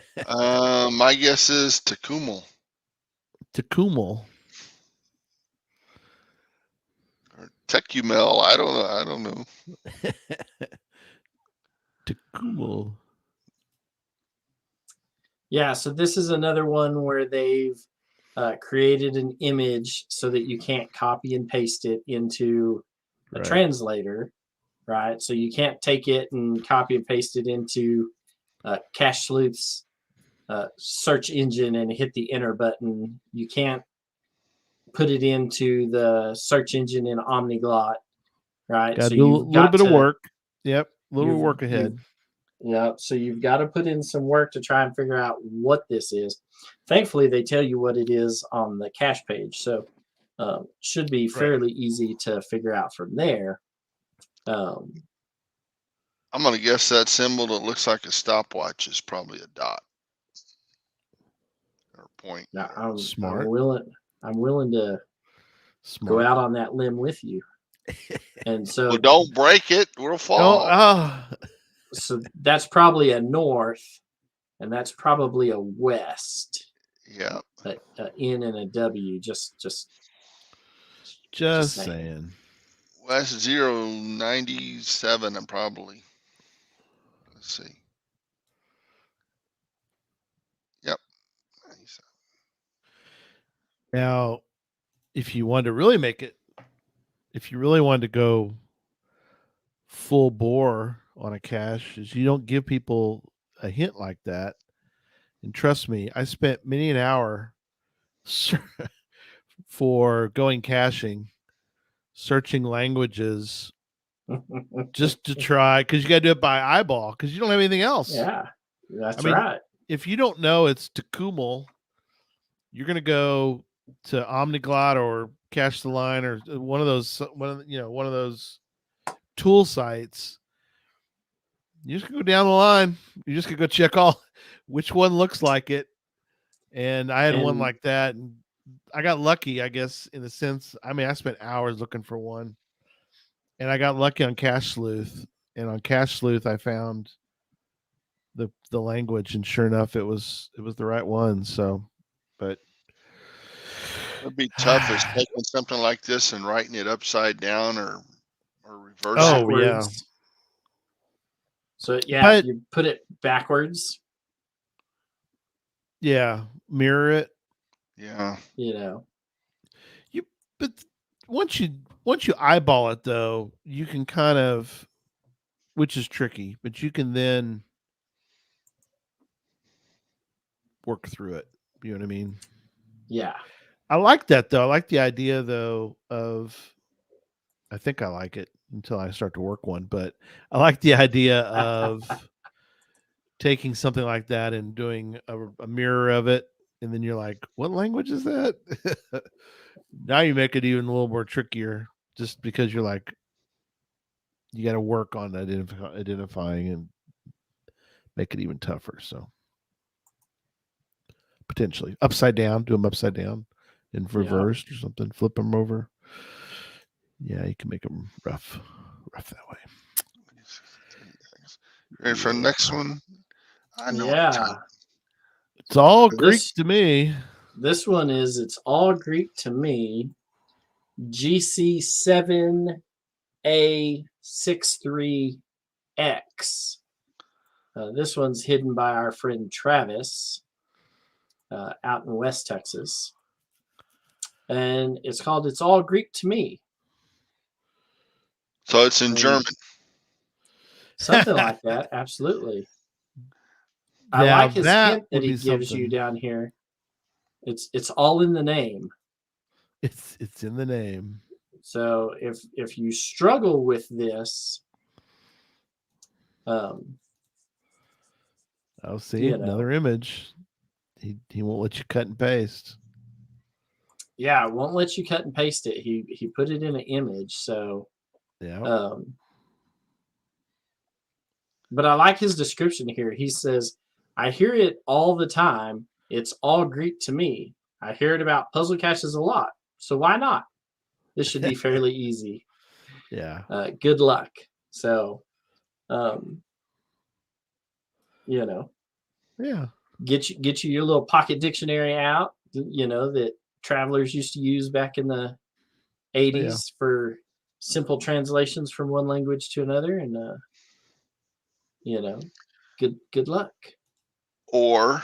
My guess is Tecumseh. Tecumseh. Or Tecumel. I don't know. Tecumseh. Yeah, so this is another one where they've created an image so that you can't copy and paste it into a translator, right? So you can't take it and copy and paste it into Cache Sleuth's search engine and hit the enter button. You can't put it into the search engine in Omniglot, right? Got so a little bit of work. Yep, a little work ahead. Yeah, so you've got to put in some work to try and figure out what this is. Thankfully, they tell you what it is on the cache page, so should be fairly easy to figure out from there. I'm going to guess that symbol that looks like a stopwatch is probably a dot or point. Now, Smart. I'm willing to go out on that limb with you. And so, well, don't break it; we'll fall. So that's probably a north, and that's probably a west. Yeah, A N and a W. Just saying. West 097. I'm probably. Let's see. Yep. 97. Now, if you wanted to really make it, if you really wanted to go full bore on a cache, is you don't give people a hint like that. And trust me, I spent many an hour for going caching, searching languages just to try, because you got to do it by eyeball because you don't have anything else. Yeah, that's right. If you don't know it's Tecumseh, you're going to go to Omniglot or Cache the Line or one of those tool sites. You just go down the line. You just go check which one looks like it. And I had one like that, and I got lucky, I guess, in a sense. I mean, I spent hours looking for one, and I got lucky on Cache Sleuth. And on Cache Sleuth, I found the language, and sure enough, it was the right one. So, but it'd be tough as taking something like this and writing it upside down or reverse it. Oh yeah. So if you put it backwards. Yeah, mirror it. Yeah. But once you eyeball it though, you can kind of, which is tricky, but you can then work through it. You know what I mean? Yeah. I like that though. I like the idea though I think I like it until I start to work one, but I like the idea of taking something like that and doing a mirror of it. And then you're like, what language is that? Now you make it even a little more trickier just because you're like, you got to work on identifying and make it even tougher. So potentially upside down, do them upside down and reversed or something, flip them over. Yeah, you can make them rough that way. Ready for the next one? I know. It's all Greek to me. This one is, it's all Greek to me. GC7A63X. This one's hidden by our friend Travis out in West Texas. And it's called It's All Greek to Me. So it's in German. Something like that, absolutely. I like his hint that he gives you down here. It's all in the name. It's in the name. So if you struggle with this, I'll see another image. He won't let you cut and paste. Yeah, it won't let you cut and paste it. He put it in an image, so yeah. But I like his description here. He says, I hear it all the time. It's all Greek to me. I hear it about puzzle caches a lot. So why not? This should be fairly easy. Yeah. Good luck. So, Yeah. Get you your little pocket dictionary out, that travelers used to use back in the 80s for simple translations from one language to another. And, good luck. Or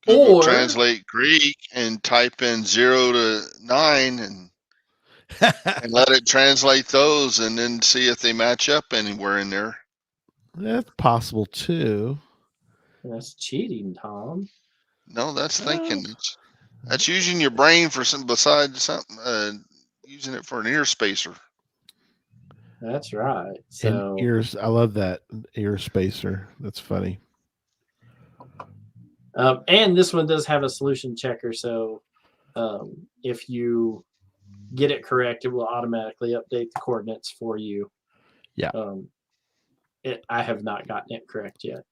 Google translate Greek and type in 0 to 9 and let it translate those and then see if they match up anywhere in there. That's possible too. That's cheating, Tom. No, that's thinking. That's using your brain for some besides something. Using it for an ear spacer. That's right. And So ears. I love that ear spacer. That's funny. and this one does have a solution checker. So if you get it correct, it will automatically update the coordinates for you. Yeah. I have not gotten it correct yet.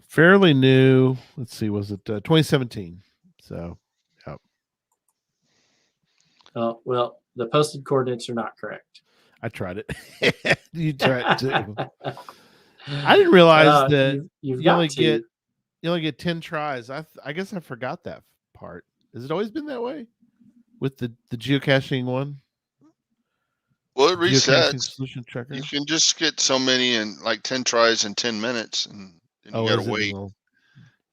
Fairly new. Let's see. Was it 2017? So, yeah. Well, the posted coordinates are not correct. I tried it. You tried too. I didn't realize that you've you got only to. get 10 tries. I guess I forgot that part. Has it always been that way with the geocaching one? Well, it Geocaching resets. solution checker. You can just get so many in like 10 tries in 10 minutes, and then you got is to it? wait. Well,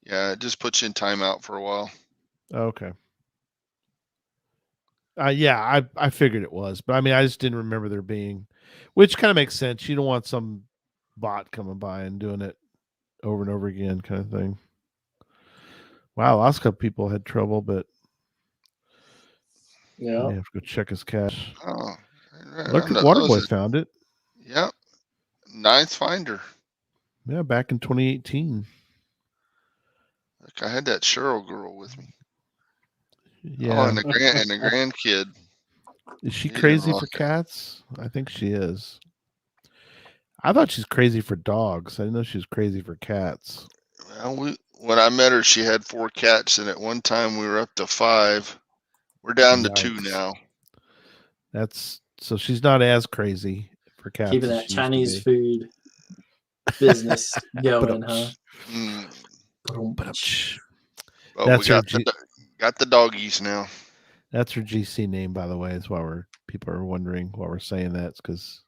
Yeah, it just puts you in timeout for a while. okay. Yeah, I figured it was, but I mean, I just didn't remember there being, which kind of makes sense. You don't want some bot coming by and doing it over and over again, kind of thing. Wow, last couple people had trouble, but Yeah. may have to go check his cache. Oh, Look, Waterboy found it. Yep. Ninth finder. Yeah, back in 2018. Look, I had that Cheryl girl with me. Yeah. Oh, and the grandkid. Is she He's crazy gonna for rock it. cats? I think she is. I thought she's crazy for dogs. I didn't know she was crazy for cats. Well, when I met her, she had 4 cats, and at one time we were up to 5. We're down to 2 Yikes. now. That's so she's not as crazy for cats. Keeping as that she used to Chinese be. food business going, huh? Mm, That's but we got her got the doggies now. That's her GC name, by the way. That's why people are wondering why we're saying that. It's because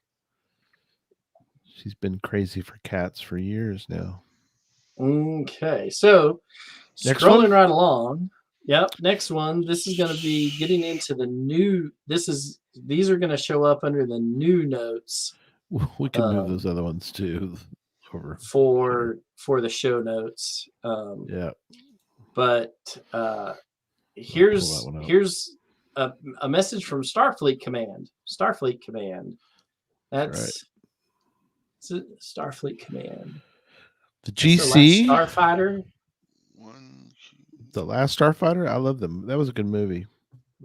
she's been crazy for cats for years now. Okay, so Next scrolling one? right along. Yep, next one. This is going to be getting into the new. These are going to show up under the new notes. We can move those other ones too over for the show notes. Yeah. But here's a message from Starfleet Command. Starfleet Command. That's Starfleet Command. The GC the Last Starfighter. The Last Starfighter. I love them. That was a good movie.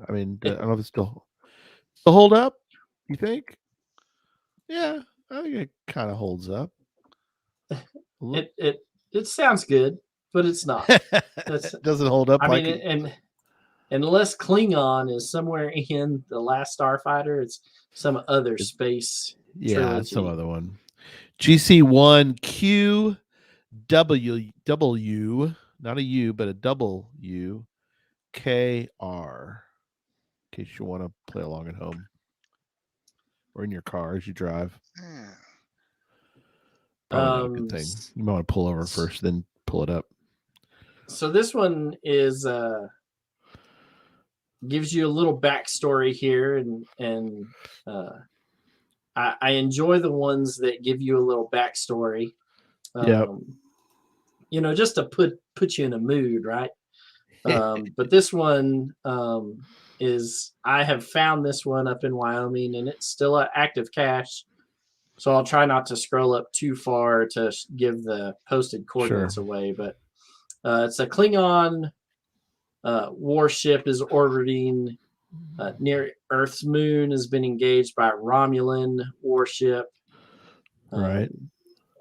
I mean, I don't know if it's still hold up. You think? Yeah, I think it kind of holds up. It sounds good, but it's not. It doesn't hold up. I mean, and unless Klingon is somewhere in the Last Starfighter, it's some other space. Yeah, it's some other one. GC1 QW, not a U, but a double U, KR. In case you want to play along at home or in your car as you drive. Probably not a good thing. You might want to pull over first, then pull it up. So this one is gives you a little backstory here, and I enjoy the ones that give you a little backstory. You know, just to put you in a mood, right? But this one is, I have found this one up in Wyoming, and it's still an active cache. So I'll try not to scroll up too far to give the posted coordinates away. But it's a Klingon warship is orbiting near Earth's moon, has been engaged by a Romulan warship. Right.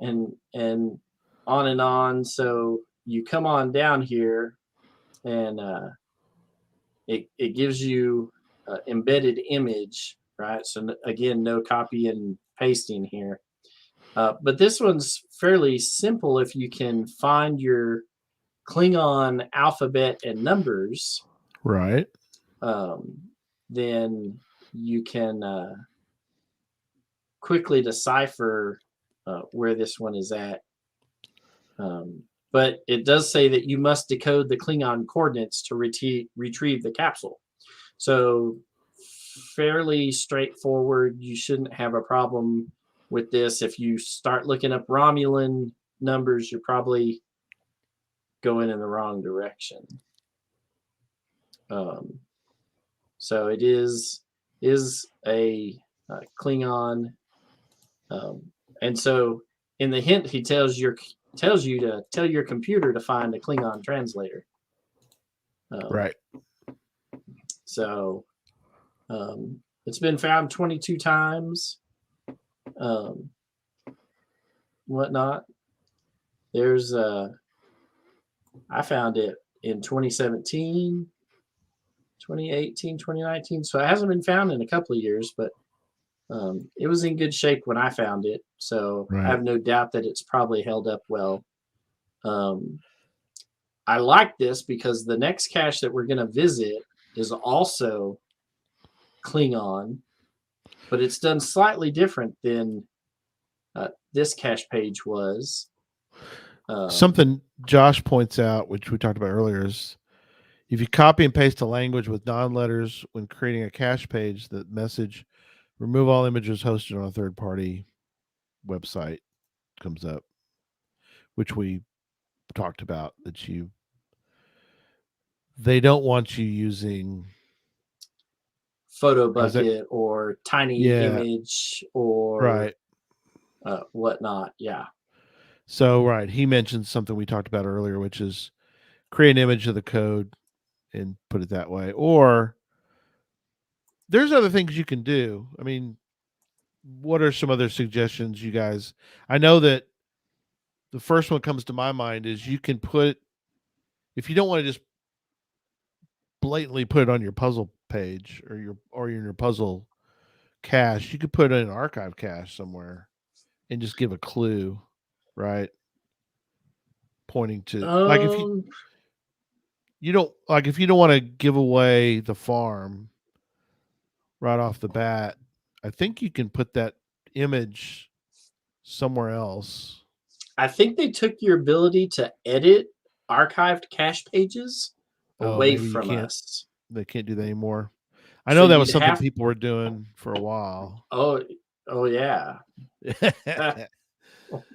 And on and on. So you come on down here, and it gives you embedded image, right? So again, no copy and pasting here. But this one's fairly simple if you can find your Klingon alphabet and numbers. Right. Then you can quickly decipher where this one is at. But it does say that you must decode the Klingon coordinates to retrieve the capsule. So fairly straightforward. You shouldn't have a problem with this. If you start looking up Romulan numbers, you're probably going in the wrong direction. So it is a Klingon And so in the hint, he tells you to tell your computer to find a Klingon translator. Right. So it's been found 22 times. Whatnot. There's I found it in 2017, 2018, 2019. So it hasn't been found in a couple of years, but it was in good shape when I found it. So I have no doubt that it's probably held up well. I like this because the next cache that we're going to visit is also Klingon, but it's done slightly different than this cache page was. Something Josh points out, which we talked about earlier, is if you copy and paste a language with non-letters when creating a cache page, the message "remove all images hosted on a third-party website" comes up, which we talked about. They don't want you using Photo bucket or tiny image or whatnot. Yeah. So, he mentioned something we talked about earlier, which is create an image of the code and put it that way. Or there's other things you can do. I mean, what are some other suggestions, you guys? I know that the first one comes to my mind is you can put, if you don't want to just blatantly put it on your puzzle page or in your puzzle cache, you could put it in an archive cache somewhere and just give a clue, right? Pointing to if you don't want to give away the farm right off the bat, I think you can put that image somewhere else. I think they took your ability to edit archived cache pages away from us. They can't do that anymore. I know that was something people were doing for a while. Oh yeah.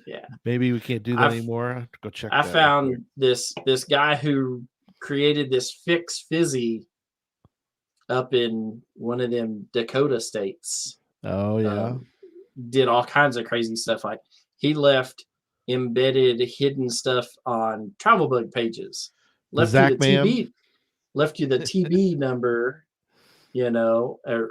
Yeah. Maybe we can't do that anymore. I have to go check. I found this guy who created this Fix Fizzy up in one of them Dakota states. Oh yeah. Did all kinds of crazy stuff. Like he left embedded hidden stuff on travel bug pages. Left you the TB number,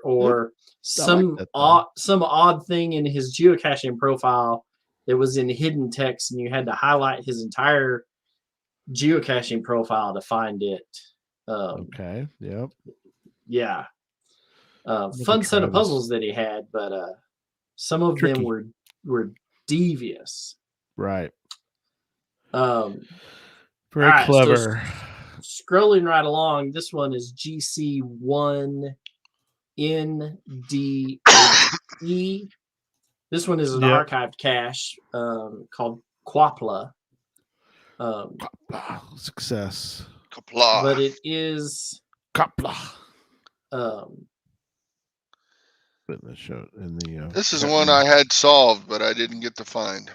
or some odd thing in his geocaching profile that was in hidden text, and you had to highlight his entire geocaching profile to find it. Okay. Yep. Yeah. Fun set of puzzles that he had, but some of them were devious. Right. Very clever. So scrolling right along, this one is GC1NDE. This one is an archived cache called Quapla. Success. Kapla. But it is Kapla. This is one I had solved, but I didn't get to find.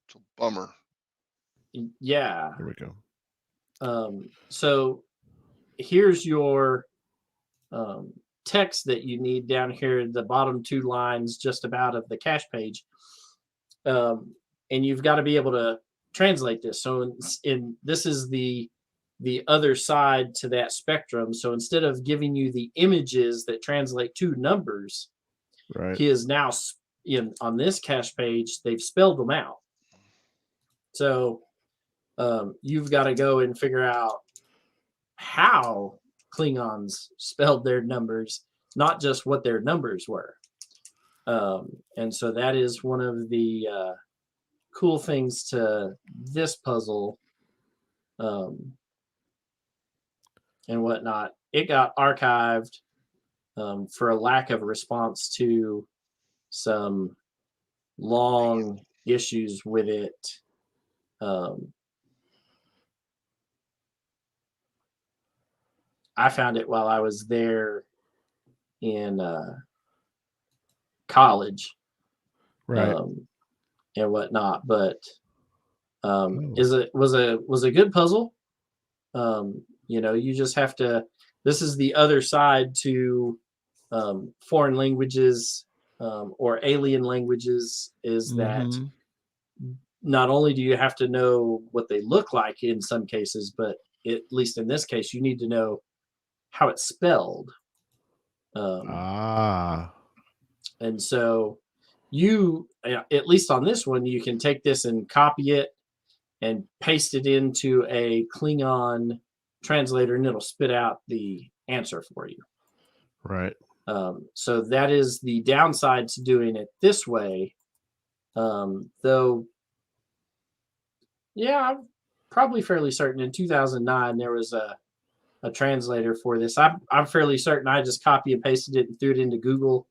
It's a bummer. Yeah. There we go. So here's your text that you need down here, the bottom two lines just about of the cache page. And you've got to be able to translate this. So this is the other side to that spectrum. So instead of giving you the images that translate to numbers, he is now on this cache page, they've spelled them out. So you've got to go and figure out how Klingons spelled their numbers, not just what their numbers were. And so that is one of the cool things to this puzzle and whatnot. It got archived for a lack of response to some long issues with it. I found it while I was there in college, and whatnot. But was a good puzzle. You just have to. This is the other side to foreign languages or alien languages is that Mhm. not only do you have to know what they look like in some cases, but at least in this case, you need to know how it's spelled. Ah. And so you, at least on this one, you can take this and copy it and paste it into a Klingon translator, and it'll spit out the answer for you. Right. So that is the downside to doing it this way. Though, yeah, I'm probably fairly certain in 2009 there was a translator for this. I'm fairly certain I just copy and pasted it and threw it into Google,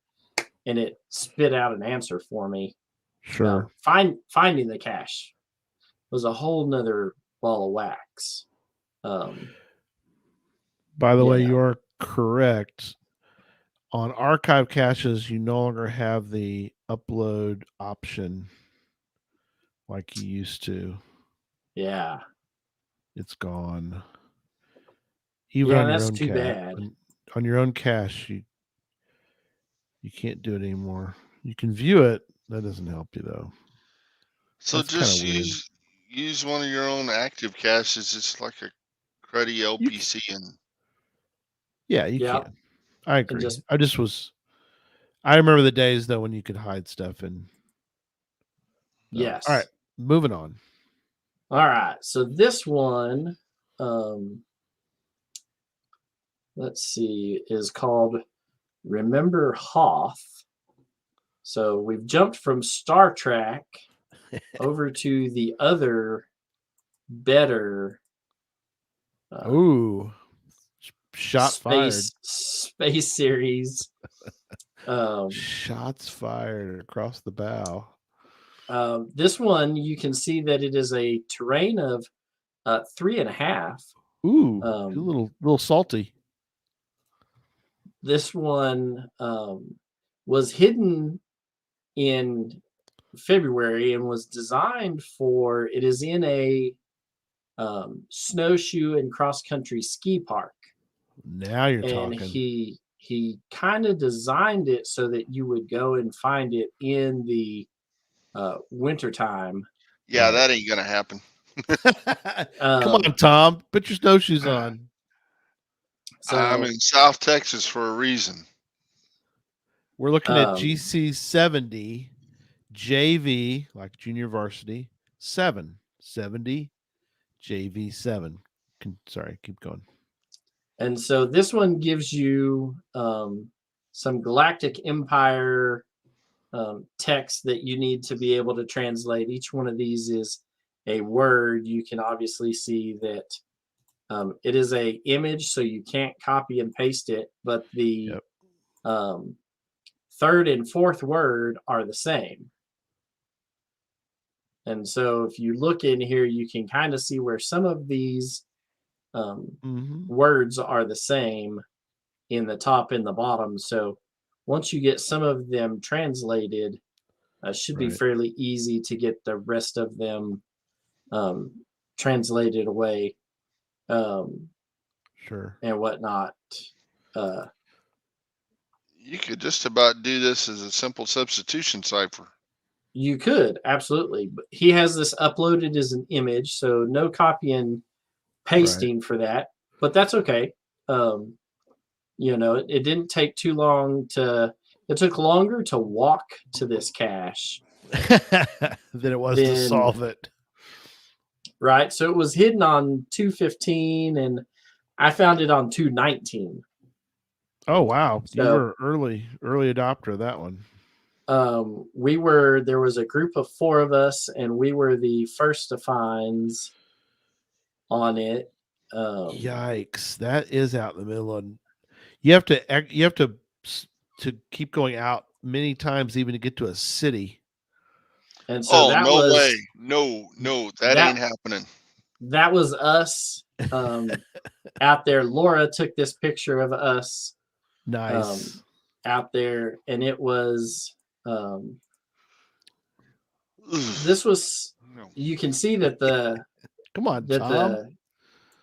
and it spit out an answer for me. Sure. Finding the cache was a whole nother ball of wax. By the way, yeah. you are correct. On archive caches, you no longer have the upload option like you used to. Yeah. It's gone. Even Yeah, on your that's own too cache. bad. On your own cache, you can't do it anymore. You can view it. That doesn't help you though. So That's kinda just weird. use one of your own active caches. It's like a cruddy You LPC, and Yeah, you Yeah. can. I And agree. I remember the days though when you could hide stuff and yes. All right, moving on. All right. So this one, let's see, is called Remember Hoth. So we've jumped from Star Trek over to the other better Ooh. Shot fired. space series. Shots fired across the bow. This one, you can see that it is a terrain of 3.5. Ooh, a little salty. This one was hidden in February and was designed for. It is in a snowshoe and cross country ski park. Now you're And talking. he kind of designed it so that you would go and find it in the wintertime. yeah, Right. that ain't gonna happen. Come on, Tom. Put your snowshoes on. So I'm in South Texas for a reason. We're looking at GC70 JV, like junior varsity, 70 JV7. Sorry, keep going. And so this one gives you some Galactic Empire text that you need to be able to translate. Each one of these is a word. You can obviously see that it is a image, so you can't copy and paste it, but the third and fourth word are the same. And so if you look in here, you can kind of see where some of these words are the same in the top and the bottom. So once you get some of them translated, it should be fairly easy to get the rest of them translated away. Sure. And whatnot. You could just about do this as a simple substitution cipher. You could, absolutely. But he has this uploaded as an image, so no copy and pasting for that. But that's okay. It didn't take too long it took longer to walk to this cache than it was to solve it. Right. So it was hidden on 215 and I found it on 219. Oh wow. So, you were early adopter of that one. There was a group of 4 of us and we were the first to find on it. Yikes. That is out in the middle of you have to keep going out many times even to get to a city. And so way. No, that ain't happening. That was us out there. Laura took this picture of us. Nice. Out there, and it was this was you can see that the come on, that Tom.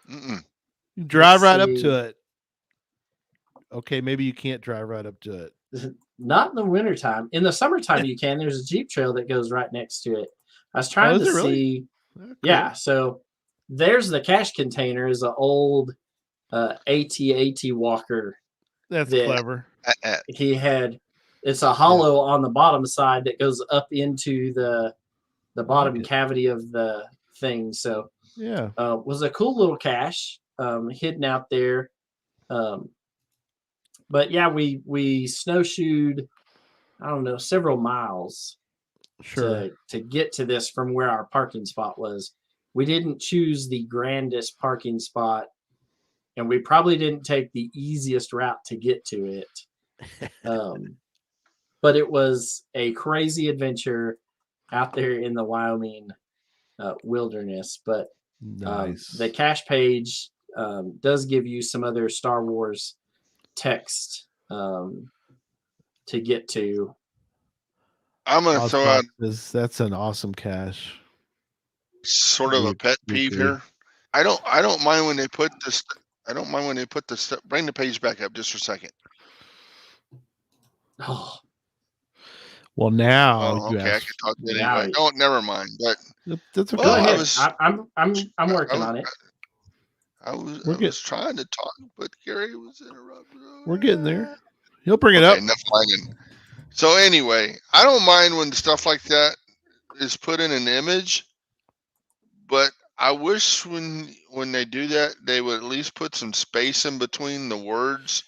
You drive right up to it. Okay, maybe you can't drive right up to it. Not in the wintertime. In the summertime, you can. There's a Jeep trail that goes right next to it. I was trying is to it really? see. Oh, cool. Yeah, so there's the cache container is an old AT-AT walker. That's that clever. He had. It's a hollow on the bottom side that goes up into the bottom it. cavity of the thing. So Yeah. was a cool little cache hidden out there. But yeah, we snowshoed, I don't know, several miles Sure. to get to this from where our parking spot was. We didn't choose the grandest parking spot, and we probably didn't take the easiest route to get to it. But it was a crazy adventure out there in the Wyoming wilderness. But Nice. the cache page does give you some other Star Wars text to get to. I'm gonna throw out That's an awesome cache. sort of a pet peeve here. I don't mind when they put this. I don't mind when they put the stuff. Bring the page back up just for a second. Oh, Well, now Oh, you okay. I asked. can talk to now anyway. Oh, never mind. But That's okay. go Well, ahead. I'm working on it. I was trying to talk, but Gary was interrupted. We're getting there. He'll bring it up. Enough whining. So anyway, I don't mind when stuff like that is put in an image, but I wish when they do that, they would at least put some space in between the words,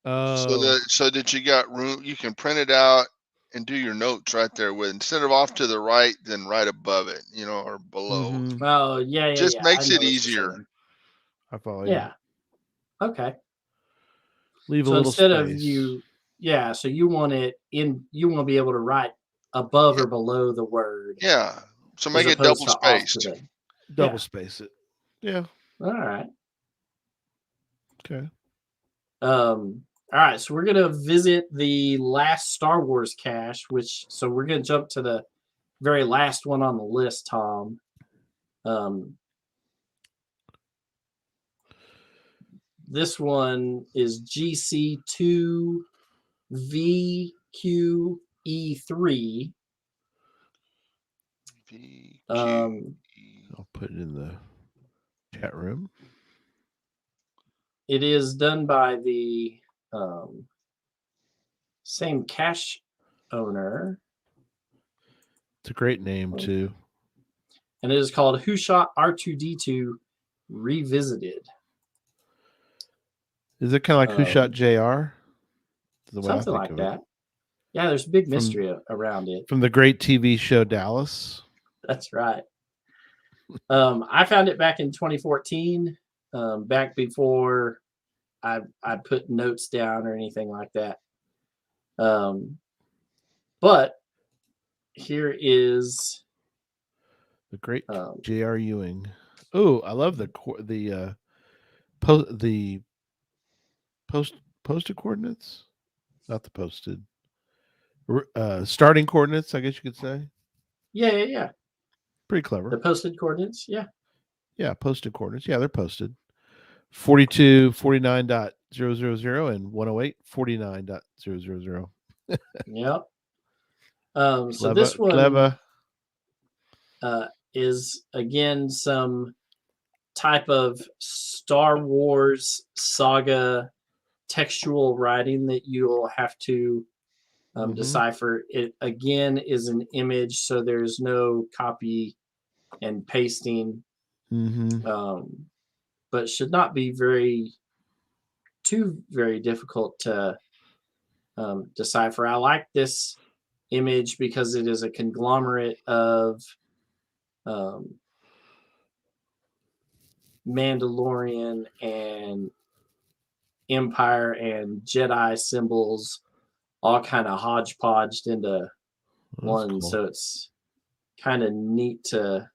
so that you got room. You can print it out and do your notes right there with, instead of off to the right, then right above it, or below. Mhm. Oh, yeah. Just makes I know it what you're easier. saying. I follow Yeah. Okay. Leave a So little instead space. of you, yeah. So you want it in. You want to be able to write above or below the word. Yeah. So as make it opposed double to off to spaced. the- Double yeah. space it. Yeah. All right. Okay. All right. So we're gonna visit the last Star Wars cache, so we're gonna jump to the very last one on the list, Tom. This one is GC2VQE3. I'll put it in the chat room. It is done by the same cache owner. It's a great name too. And it is called Who Shot R2D2 Revisited. Is it kind of like Who Shot JR? Something like that. Yeah, there's a big mystery around it. From the great TV show Dallas. That's right. I found it back in 2014, back before I put notes down or anything like that. But here is the great J.R. Ewing. Oh, I love the posted coordinates, not the posted starting coordinates, I guess you could say. Yeah. Pretty clever. The posted coordinates, yeah. Yeah, posted coordinates. Yeah, they're posted. 4249.000 and 108.49.000. Yep. So this one is again some type of Star Wars saga textual writing that you'll have to decipher. It again is an image, so there's no copy and pasting, but should not be very difficult to decipher. I like this image because it is a conglomerate of Mandalorian and Empire and Jedi symbols all kind of hodgepodged into one. Cool. So it's kind of neat to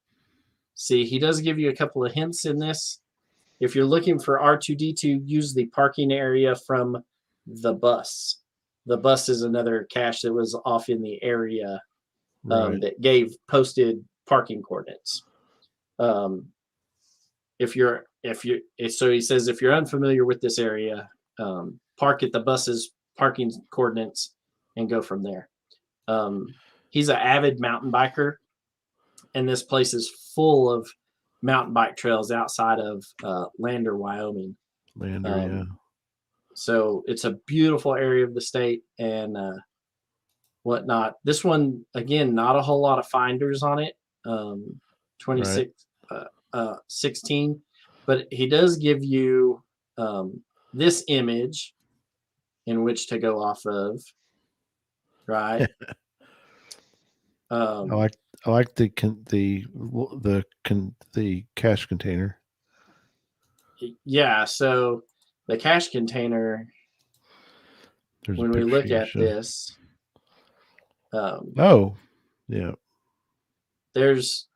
see. He does give you a couple of hints in this. If you're looking for R2D2, use the parking area from the bus. The bus is another cache that was off in the area that gave posted parking coordinates. So he says, if you're unfamiliar with this area, park at the bus's parking coordinates, and go from there. He's an avid mountain biker, and this place is full of mountain bike trails outside of Lander, Wyoming. Yeah. So it's a beautiful area of the state and whatnot. This one, again, not a whole lot of finders on it. 16, but he does give you this image in which to go off of, right? I like the cache container. Yeah, so the cache container. When we look at this, oh, yeah, there's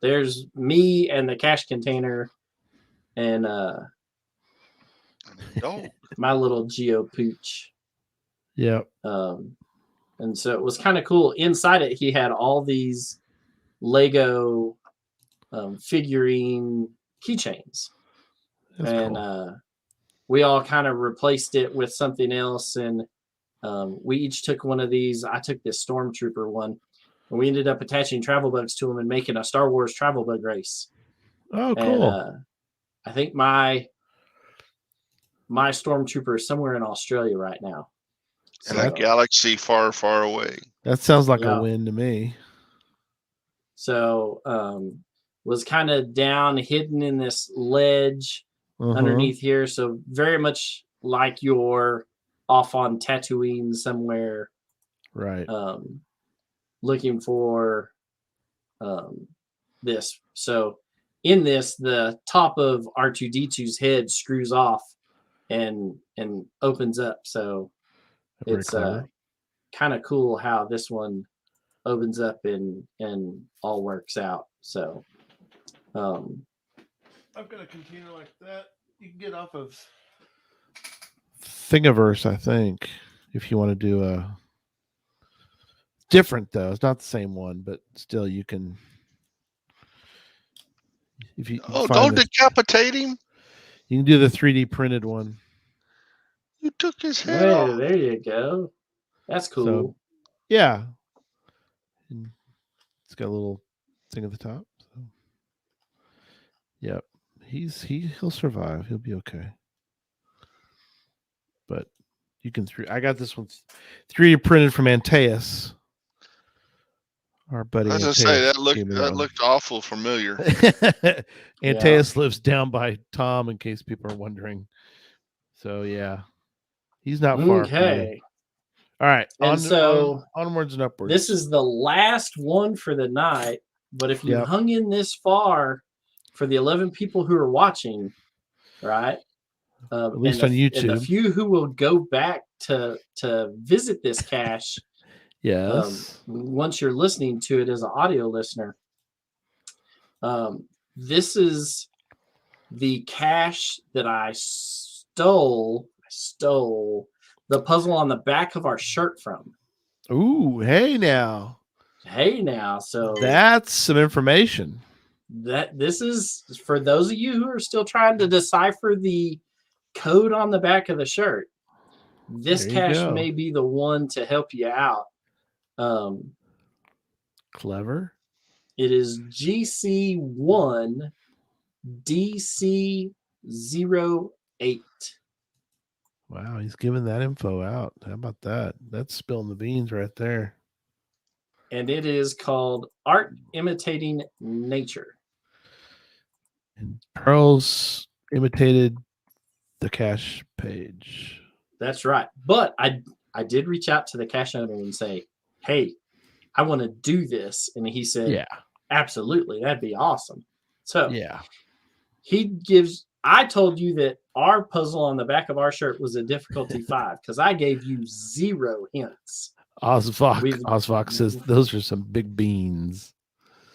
me and the cache container, and my little Geopooch. Yeah. And so it was kind of cool. Inside it, he had all these Lego figurine keychains. That's and cool. We all kind of replaced it with something else. And we each took one of these. I took this Stormtrooper one. And we ended up attaching travel bugs to them and making a Star Wars travel bug race. Oh, cool. And I think my Stormtrooper is somewhere in Australia right now. In a galaxy far, far away. That sounds like a win to me. So was kind of down, hidden in this ledge underneath here. So very much like you're off on Tatooine somewhere. Right. Looking for this. So in this, the top of R2-D2's head screws off and opens up. So it's kind of cool how this one opens up and all works out. So I'm gonna continue like that. You can get off of Thingiverse, I think, if you want to do a different though. It's not the same one, but still you can. If you don't decapitate him. You can do the 3D printed one. You took his head off. There you go. That's cool. So, yeah. It's got a little thing at the top. So. Yep. He'll survive. He'll be okay. But you can I got this one 3D printed from Antaeus. Our buddy. I was gonna say that looked awful familiar. Antaeus lives down by Tom, in case people are wondering. So yeah. He's not far. Okay. All right. And onwards and upwards. This is the last one for the night. But if you hung in this far for the 11 people who are watching, right? At least on YouTube. And the few who will go back to visit this cache. Yes. Once you're listening to it as an audio listener. This is the cache that I stole the puzzle on the back of our shirt from. Ooh, hey now. So that's some information. This is for those of you who are still trying to decipher the code on the back of the shirt. This cache may be the one to help you out. Clever. It is GC1 DC08. Wow, he's giving that info out. How about that? That's spilling the beans right there. And it is called Art Imitating Nature. And Pearls imitated the cache page. That's right. But I did reach out to the cache owner and say, hey, I want to do this. And he said, yeah, absolutely. That'd be awesome. So yeah, I told you that our puzzle on the back of our shirt was a difficulty 5 because I gave you 0 hints. Osvok says those are some big beans.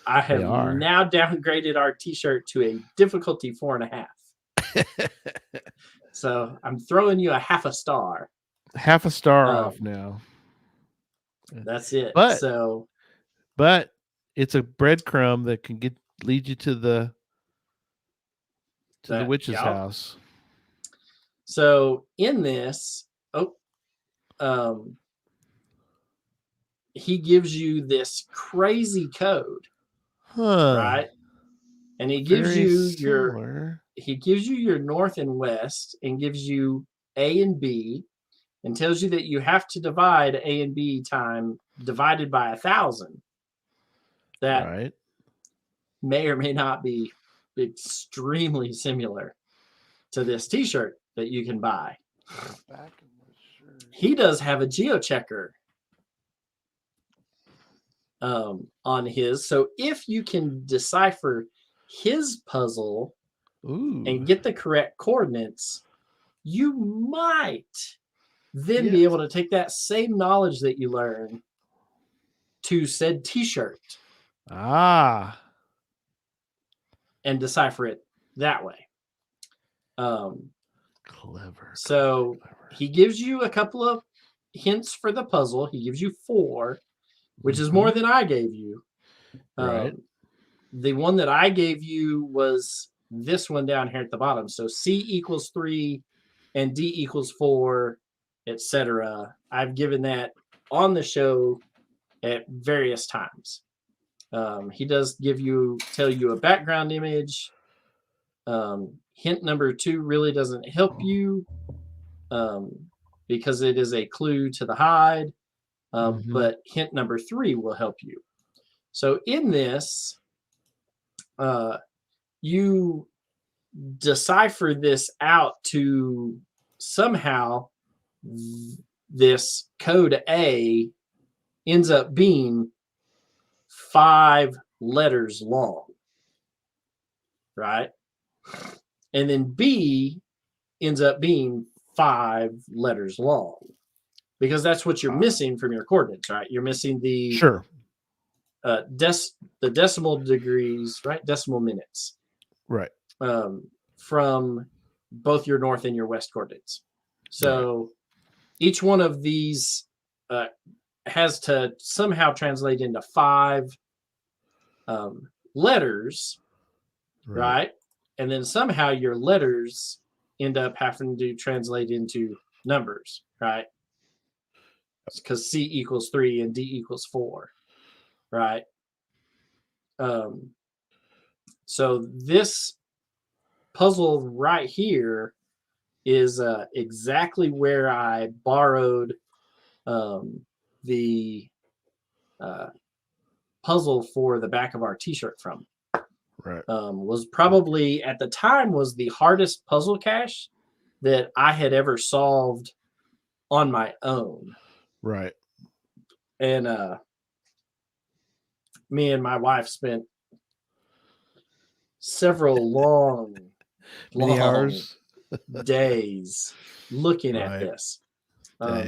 I have now downgraded our t-shirt to a difficulty 4.5. So I'm throwing you a half a star. Half a star off now. That's it. But it's a breadcrumb that can lead you to the witch's house. So in this, he gives you this crazy code, right? And he gives you your north and west, and gives you A and B, and tells you that you have to divide A and B time divided by 1,000. That may or may not be extremely similar to this T-shirt that you can buy. He does have a geochecker on his. So if you can decipher his puzzle and get the correct coordinates, you might then be able to take that same knowledge that you learn to said T-shirt. And decipher it that way. Clever. So he gives you a couple of hints for the puzzle. He gives you 4, which is more than I gave you. Right. The one that I gave you was this one down here at the bottom. So C equals 3 and D equals 4, etc. I've given that on the show at various times. He does tell you a background image. Hint number 2 really doesn't help you because it is a clue to the hide. But hint number 3 will help you. So in this, you decipher this out to somehow this code A ends up being 5 letters long, right? And then B ends up being 5 letters long, because that's what you're missing from your coordinates, right? You're missing the the decimal degrees, right? Decimal minutes, right? From both your north and your west coordinates. So each one of these has to somehow translate into 5 letters, right? And then somehow your letters end up having to translate into numbers, right? Because C equals 3 and D equals 4, right? So this puzzle right here is exactly where I borrowed the puzzle for the back of our T-shirt from. Right. Was probably at the time was the hardest puzzle cache that I had ever solved on my own. Right. And me and my wife spent several long hours, days looking at this.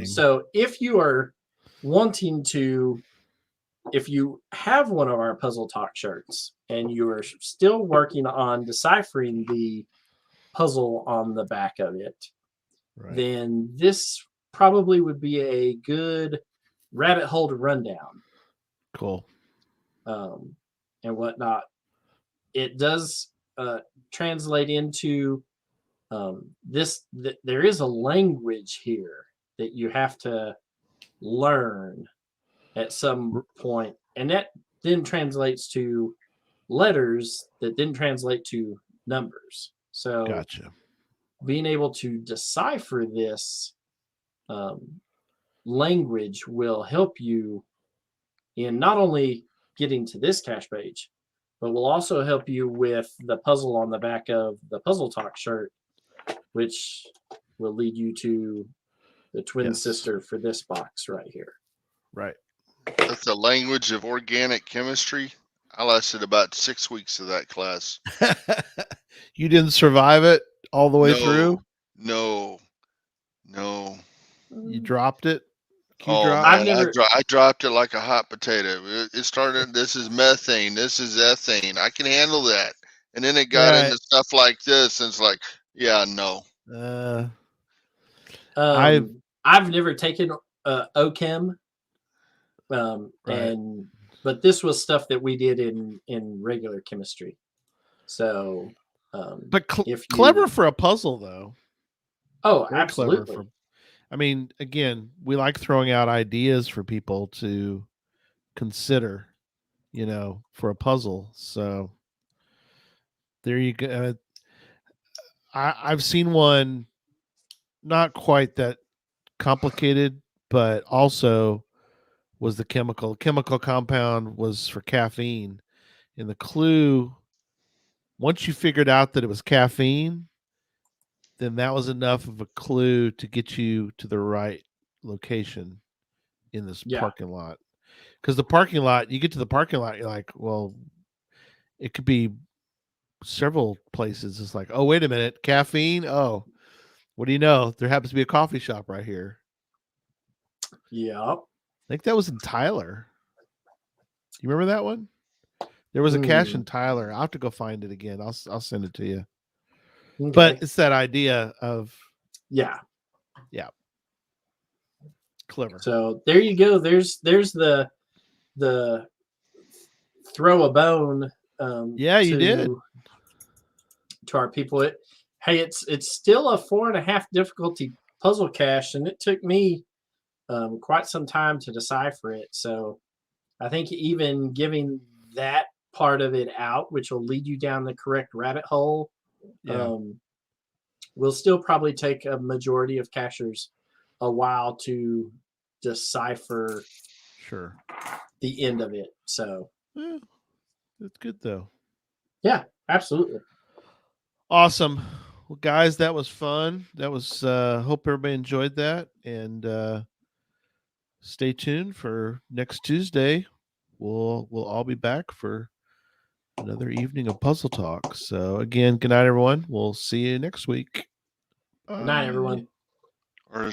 So if you are wanting to, if you have one of our Puzzle Talk shirts and you are still working on deciphering the puzzle on the back of it, then this probably would be a good rabbit hole to run down. Cool. And whatnot. It does translate into there is a language here that you have to learn at some point, and that then translates to letters that then translate to numbers. So gotcha. Being able to decipher this language will help you in not only getting to this cache page, but will also help you with the puzzle on the back of the Puzzle Talk shirt, which will lead you to the twin sister for this box right here. Right. That's the language of organic chemistry. I lasted about 6 weeks of that class. You didn't survive it all the way through? No. You dropped it? I dropped it like a hot potato. It started, this is methane, this is ethane. I can handle that. And then it got into stuff like this, and it's like, yeah, no. I've never taken OChem, but this was stuff that we did in regular chemistry. So, but clever for a puzzle, though. Oh, very absolutely. I mean, again, we like throwing out ideas for people to consider, for a puzzle. So there you go. I've seen one not quite that complicated, but also was the chemical compound was for caffeine. And the clue, once you figured out that it was caffeine, then that was enough of a clue to get you to the right location in this parking lot. Because the parking lot, you get to the parking lot, you're like, well, it could be several places. It's like, oh, wait a minute, caffeine. Oh, what do you know? There happens to be a coffee shop right here. Yeah. I think that was in Tyler. You remember that one? There was a cache in Tyler. I'll have to go find it again. I'll send it to you. Okay. But it's that idea of yeah. Clever. So there you go. There's the throw a bone. You did to our people. It's still a 4.5 difficulty puzzle cache, and it took me quite some time to decipher it. So I think even giving that part of it out, which will lead you down the correct rabbit hole, will still probably take a majority of cachers a while to decipher the end of it. So that's good though. Yeah, absolutely. Awesome. Well, guys, that was fun. That was hope everybody enjoyed that, and stay tuned for next Tuesday. We'll all be back for another evening of Puzzle Talk. So again, good night, everyone. We'll see you next week. Good night, everyone. Or